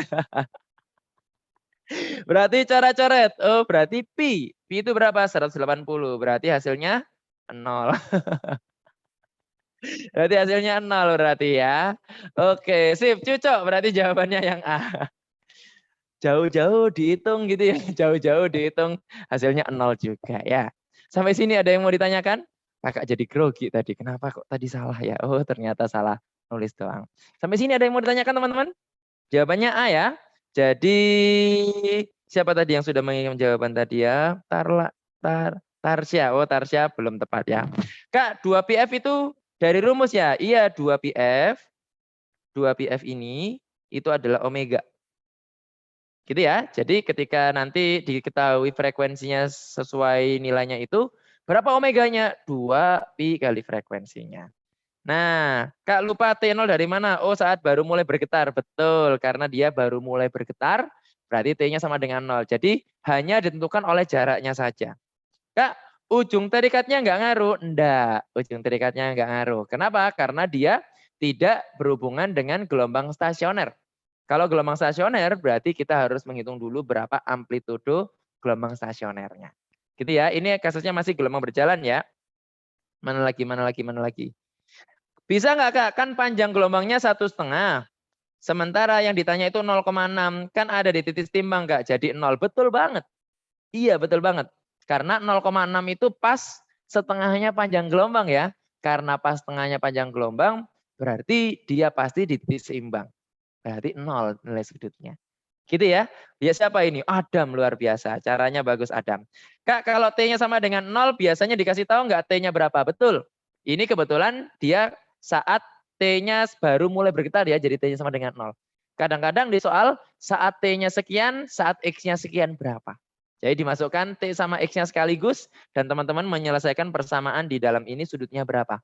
Berarti coret. Oh, berarti pi. Pi itu berapa? 180. Berarti hasilnya 0. Berarti hasilnya 0 berarti ya. Oke, sip. Cocok berarti jawabannya yang A. Jauh-jauh dihitung gitu ya. Jauh-jauh dihitung hasilnya 0 juga ya. Sampai sini ada yang mau ditanyakan? Kakak jadi grogi tadi. Kenapa kok tadi salah ya? Oh, ternyata salah nulis doang. Sampai sini ada yang mau ditanyakan teman-teman? Jawabannya A ya. Jadi siapa tadi yang sudah mengingat jawaban tadi ya? Tarsya. Oh, Tarsya belum tepat ya. Kak, 2PF itu dari rumus ya? Iya, 2PF. 2PF ini itu adalah omega. Gitu ya. Jadi ketika nanti diketahui frekuensinya sesuai nilainya itu, berapa omeganya? 2pi kali frekuensinya. Nah, Kak lupa T0 dari mana? Oh, saat baru mulai bergetar. Betul, karena dia baru mulai bergetar, berarti T-nya sama dengan 0. Jadi hanya ditentukan oleh jaraknya saja. Kak, ujung tarikatnya nggak ngaruh? Enggak, ujung tarikatnya nggak ngaruh. Kenapa? Karena dia tidak berhubungan dengan gelombang stasioner. Kalau gelombang stasioner berarti kita harus menghitung dulu berapa amplitudo gelombang stasionernya. Gitu ya, ini kasusnya masih gelombang berjalan ya. Mana lagi. Bisa nggak Kak? Kan panjang gelombangnya 1,5. Sementara yang ditanya itu 0,6. Kan ada di titik timbang Kak, jadi 0. Betul banget. Iya betul banget. Karena 0,6 itu pas setengahnya panjang gelombang ya. Karena pas tengahnya panjang gelombang, berarti dia pasti di titik seimbang. Berarti 0 nilai sudutnya. Gitu ya. Ya siapa ini? Adam, luar biasa. Caranya bagus Adam. Kak, kalau T-nya sama dengan 0, biasanya dikasih tahu nggak T-nya berapa? Betul. Ini kebetulan dia saat T-nya baru mulai bergetar ya, jadi T-nya sama dengan 0. Kadang-kadang di soal saat T-nya sekian, saat X-nya sekian berapa. Jadi dimasukkan T sama X-nya sekaligus dan teman-teman menyelesaikan persamaan di dalam ini sudutnya berapa.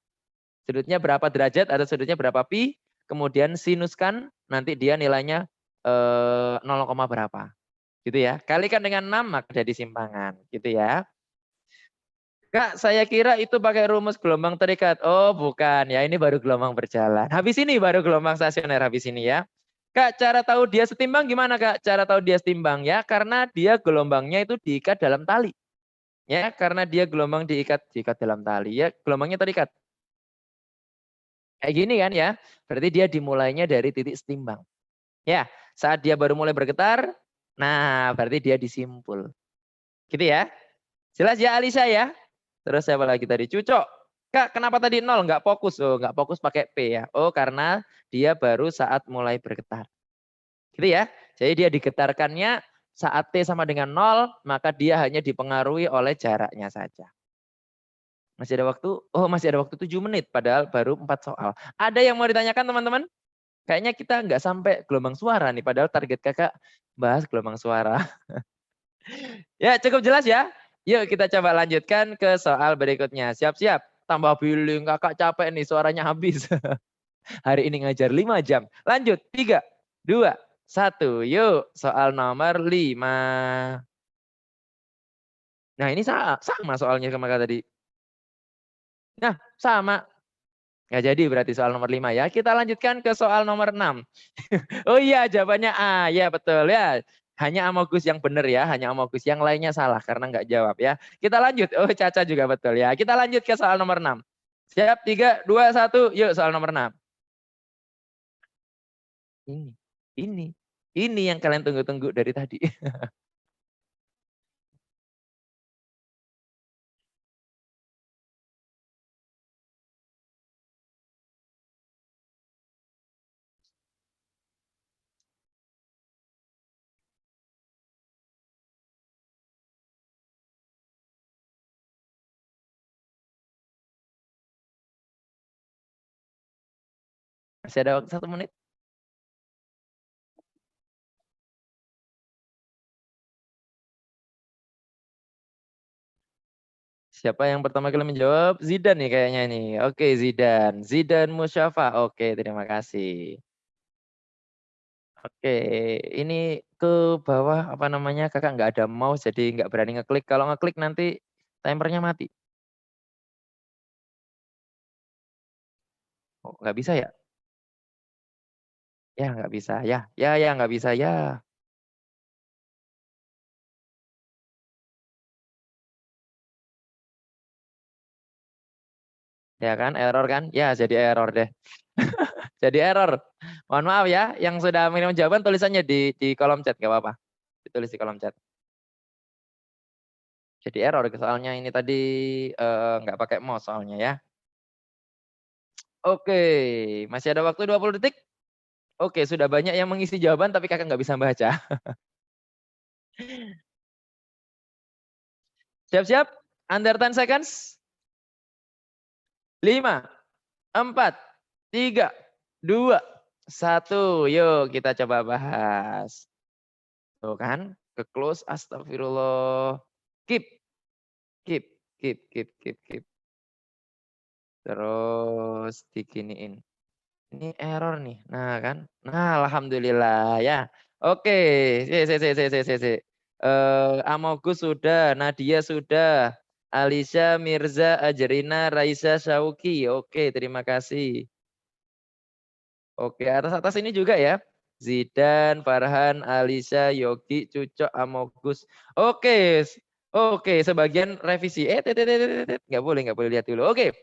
Sudutnya berapa derajat atau sudutnya berapa pi, kemudian sinuskan, nanti dia nilainya 0, berapa. Gitu ya. Kalikan dengan 6 maka jadi simpangan. Gitu ya. Kak, saya kira itu pakai rumus gelombang terikat. Oh, bukan. Ya, ini baru gelombang berjalan. Habis ini baru gelombang stasioner habis ini ya. Kak, cara tahu dia setimbang gimana, Kak? Cara tahu dia setimbang ya, karena dia gelombangnya itu diikat dalam tali. Ya, karena dia gelombang diikat dalam tali ya, gelombangnya terikat. Kayak gini kan ya. Berarti dia dimulainya dari titik setimbang. Ya, saat dia baru mulai bergetar, nah berarti dia disimpul. Gitu ya. Jelas ya Alisa ya? Terus siapa lagi tadi? Cucok. Kak, kenapa tadi 0? Nggak fokus. Oh, nggak fokus pakai P ya. Oh, karena dia baru saat mulai bergetar. Gitu ya. Jadi dia digetarkannya saat T sama dengan 0, maka dia hanya dipengaruhi oleh jaraknya saja. Masih ada waktu? Oh, masih ada waktu 7 menit. Padahal baru 4 soal. Ada yang mau ditanyakan teman-teman? Kayaknya kita nggak sampai gelombang suara nih. Padahal target kakak bahas gelombang suara. Ya, cukup jelas ya? Yuk kita coba lanjutkan ke soal berikutnya. Siap-siap. Tambah billing, kakak capek nih suaranya habis. Hari ini ngajar 5 jam. Lanjut, 3, 2, 1. Yuk, soal nomor 5. Nah ini sama soalnya sama kakak tadi. Nah, sama. Nggak jadi berarti soal nomor 5 ya. Kita lanjutkan ke soal nomor 6. Oh iya, jawabannya A. Ya betul ya. Hanya Amogus yang benar ya, hanya Amogus. Yang lainnya salah karena nggak jawab ya. Kita lanjut. Oh, Caca juga betul ya. Kita lanjut ke soal nomor 6. Siap, 3, 2, 1. Yuk soal nomor 6. Ini, ini. Ini yang kalian tunggu-tunggu dari tadi. Masih ada waktu 1 menit. Siapa yang pertama kali menjawab? Zidan nih kayaknya ini. Oke, Zidan. Zidan Musyafa. Oke, terima kasih. Oke, ini ke bawah apa namanya, kakak nggak ada mouse jadi nggak berani ngeklik. Kalau ngeklik nanti timernya mati. Oh, nggak bisa ya? Ya nggak bisa ya. Ya nggak bisa ya. Ya kan, error kan? Ya jadi error deh. Jadi error. Mohon maaf ya, yang sudah mengirim jawaban tulisannya di kolom chat, nggak apa-apa. Ditulis di kolom chat. Jadi error soalnya ini tadi nggak pakai mouse soalnya ya. Oke, masih ada waktu 20 detik. Oke, sudah banyak yang mengisi jawaban tapi kakak nggak bisa baca. Siap-siap? Under 10 seconds. 5, 4, 3, 2, 1. Yuk kita coba bahas. Tuh kan, ke close, astagfirullah. Keep, keep, keep, keep, keep, keep. Terus diginiin. Ini error nih. Nah kan. Nah alhamdulillah ya. Oke. Si. Amogus sudah. Nadia sudah. Alisa, Mirza, Ajrina, Raisa, Syauki. Oke, terima kasih. Oke, atas-atas ini juga ya. Zidan, Farhan, Alisa, Yogi, Cucok, Amogus. Oke. Oke, sebagian revisi. Nggak boleh lihat dulu. Oke.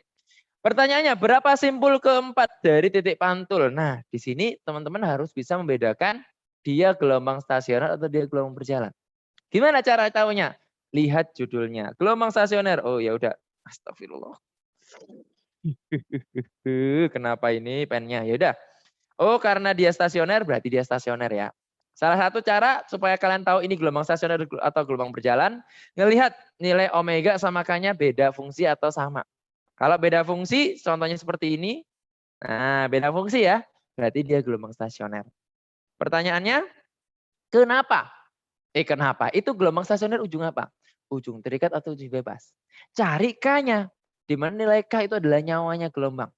Pertanyaannya, berapa simpul keempat dari titik pantul? Nah, di sini teman-teman harus bisa membedakan dia gelombang stasioner atau dia gelombang berjalan. Gimana cara tahunya? Lihat judulnya. Gelombang stasioner. Oh ya udah. Astagfirullah. Kenapa ini pennya? Ya udah. Oh, karena dia stasioner berarti dia stasioner ya. Salah satu cara supaya kalian tahu ini gelombang stasioner atau gelombang berjalan, ngelihat nilai omega sama K-nya beda fungsi atau sama. Kalau beda fungsi, contohnya seperti ini. Nah, beda fungsi ya. Berarti dia gelombang stasioner. Pertanyaannya, kenapa? Kenapa? Itu gelombang stasioner ujung apa? Ujung terikat atau ujung bebas? Cari K-nya. Di mana nilai K itu adalah nyawanya gelombang.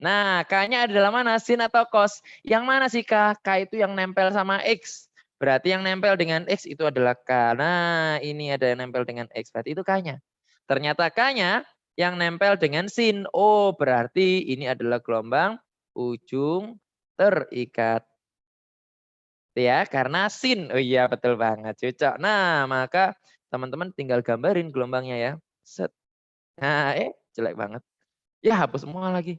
Nah, K-nya adalah mana? Sin atau cos? Yang mana sih K? K itu yang nempel sama X. Berarti yang nempel dengan X itu adalah K. Nah, ini ada yang nempel dengan X. Berarti itu K-nya. Ternyata K-nya yang nempel dengan sin. Oh, berarti ini adalah gelombang ujung terikat. Ya, karena sin. Oh iya, betul banget. Cocok. Nah, maka teman-teman tinggal gambarin gelombangnya ya. Set. Nah, jelek banget. Ya, hapus semua lagi.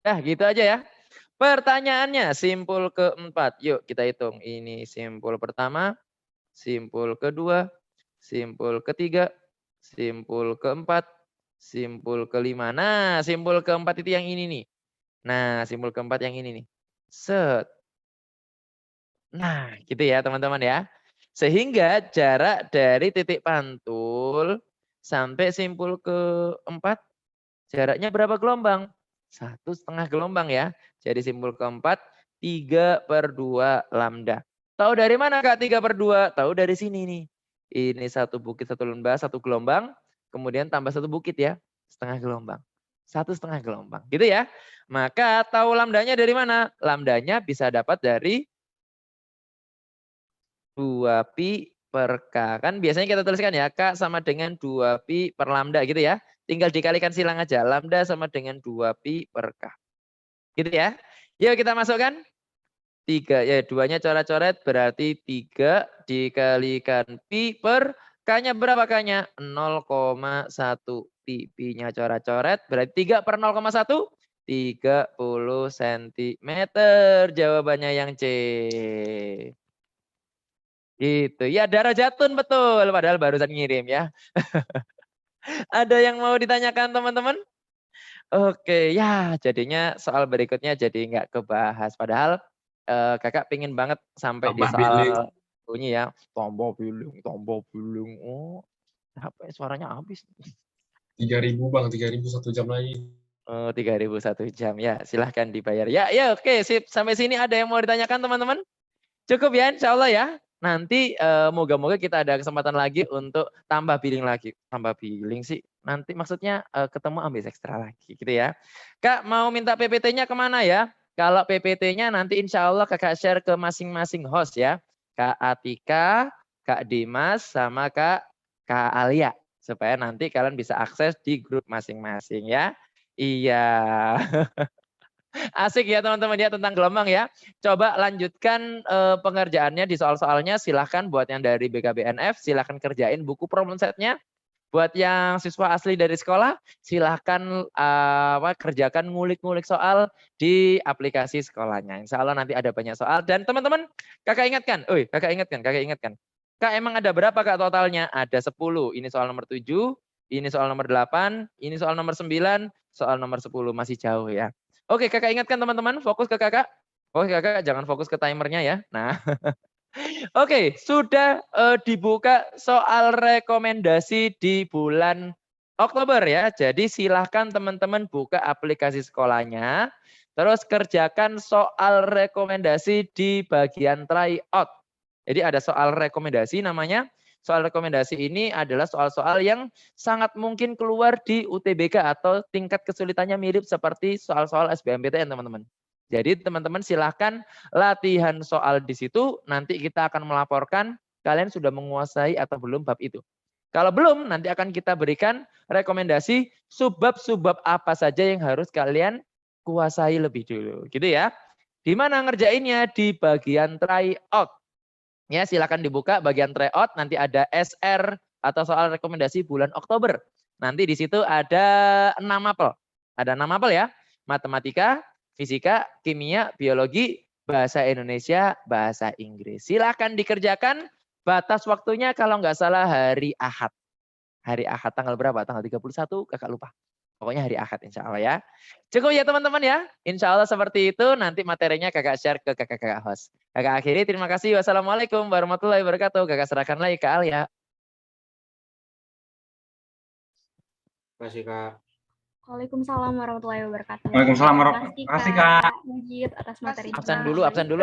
Nah, gitu aja ya. Pertanyaannya, simpul keempat. Yuk kita hitung. Ini simpul pertama, simpul kedua, simpul ketiga, simpul keempat, simpul kelima. Nah, simpul keempat itu yang ini nih. Nah, simpul keempat yang ini nih. Set. Nah, gitu ya teman-teman ya. Sehingga jarak dari titik pantul sampai simpul keempat jaraknya berapa gelombang? 1,5 gelombang ya. Jadi simpul keempat 3/2 lambda. Tahu dari mana Kak 3/2? Tahu dari sini nih. Ini satu bukit, satu lembah, satu gelombang. Kemudian tambah satu bukit ya. 1,5 gelombang. 1,5 gelombang. Gitu ya. Maka tahu lambdanya dari mana? Lambdanya bisa dapat dari 2pi per K. Kan biasanya kita tuliskan ya, K sama dengan 2pi per lambda gitu ya. Tinggal dikalikan silang aja. Lambda sama dengan 2pi per K. Gitu ya. Yuk kita masukkan. 3, ya 2-nya coret-coret berarti 3 dikalikan pi per K-nya berapa K-nya? 0,1 pi. Pi-nya coret-coret berarti 3 per 0,1? 30 cm. Jawabannya yang C. Gitu. Ya darah jatun betul. Padahal barusan ngirim ya. Ada yang mau ditanyakan teman-teman? Oke, ya jadinya soal berikutnya jadi nggak kebahas. Padahal kakak pingin banget sampai di Tambah billing. soal bunyi ya. Tombol billing, tombol billing. Oh, HP suaranya habis. 3.000 Bang, 3.000 1 jam lagi. Oh, 3.000 1 jam. Ya, silahkan dibayar. Ya, ya oke sip. Sampai sini ada yang mau ditanyakan teman-teman? Cukup ya insya Allah ya. Nanti moga-moga kita ada kesempatan lagi untuk tambah billing lagi. Tambah billing sih. Nanti maksudnya ketemu ambil ekstra lagi gitu ya. Kak mau minta PPT-nya kemana ya? Kalau PPT-nya nanti insya Allah kakak share ke masing-masing host ya. Kak Atika, Kak Dimas, sama Kak Alia. Supaya nanti kalian bisa akses di grup masing-masing ya. Iya. Asik ya teman-teman ya tentang gelombang ya. Coba lanjutkan pengerjaannya di soal-soalnya. Silahkan buat yang dari BKBNF, silahkan kerjain buku problem setnya. Buat yang siswa asli dari sekolah, silahkan kerjakan ngulik-ngulik soal di aplikasi sekolahnya. Insya Allah nanti ada banyak soal. Dan teman-teman, kakak ingatkan. Kak emang ada berapa Kak totalnya? Ada 10. Ini soal nomor 7, ini soal nomor 8, ini soal nomor 9, soal nomor 10. Masih jauh ya. Oke, kakak ingatkan teman-teman, fokus ke kakak. Oke kakak, jangan fokus ke timernya ya. Nah, oke, sudah dibuka soal rekomendasi di bulan Oktober ya. Jadi silahkan teman-teman buka aplikasi sekolahnya. Terus kerjakan soal rekomendasi di bagian tryout. Jadi ada soal rekomendasi namanya. Soal rekomendasi ini adalah soal-soal yang sangat mungkin keluar di UTBK atau tingkat kesulitannya mirip seperti soal-soal SBMPTN teman-teman. Jadi teman-teman silahkan latihan soal di situ, nanti kita akan melaporkan kalian sudah menguasai atau belum bab itu. Kalau belum, nanti akan kita berikan rekomendasi subbab-subbab apa saja yang harus kalian kuasai lebih dulu. Gitu ya. Di mana ngerjainnya? Di bagian tryout. Ya, silakan dibuka bagian tryout, nanti ada SR atau soal rekomendasi bulan Oktober. Nanti di situ ada 6 mapel. Ada 6 mapel ya. Matematika, fisika, kimia, biologi, bahasa Indonesia, bahasa Inggris. Silakan dikerjakan. Batas waktunya kalau nggak salah hari Ahad. Hari Ahad tanggal berapa? Tanggal 31, kakak lupa. Pokoknya hari Ahad insya Allah ya. Cukup ya teman-teman ya. Insya Allah seperti itu. Nanti materinya kakak share ke kakak-kakak host. Kakak akhiri, terima kasih. Wassalamualaikum warahmatullahi wabarakatuh. Kakak serahkan lagi ke Alia. Terima kasih Kak. Waalaikumsalam warahmatullahi wabarakatuh. Waalaikumsalam Terima warahmatullahi wabarakatuh. Terima kasih, Kak. Mujid atas materi. Absen dulu.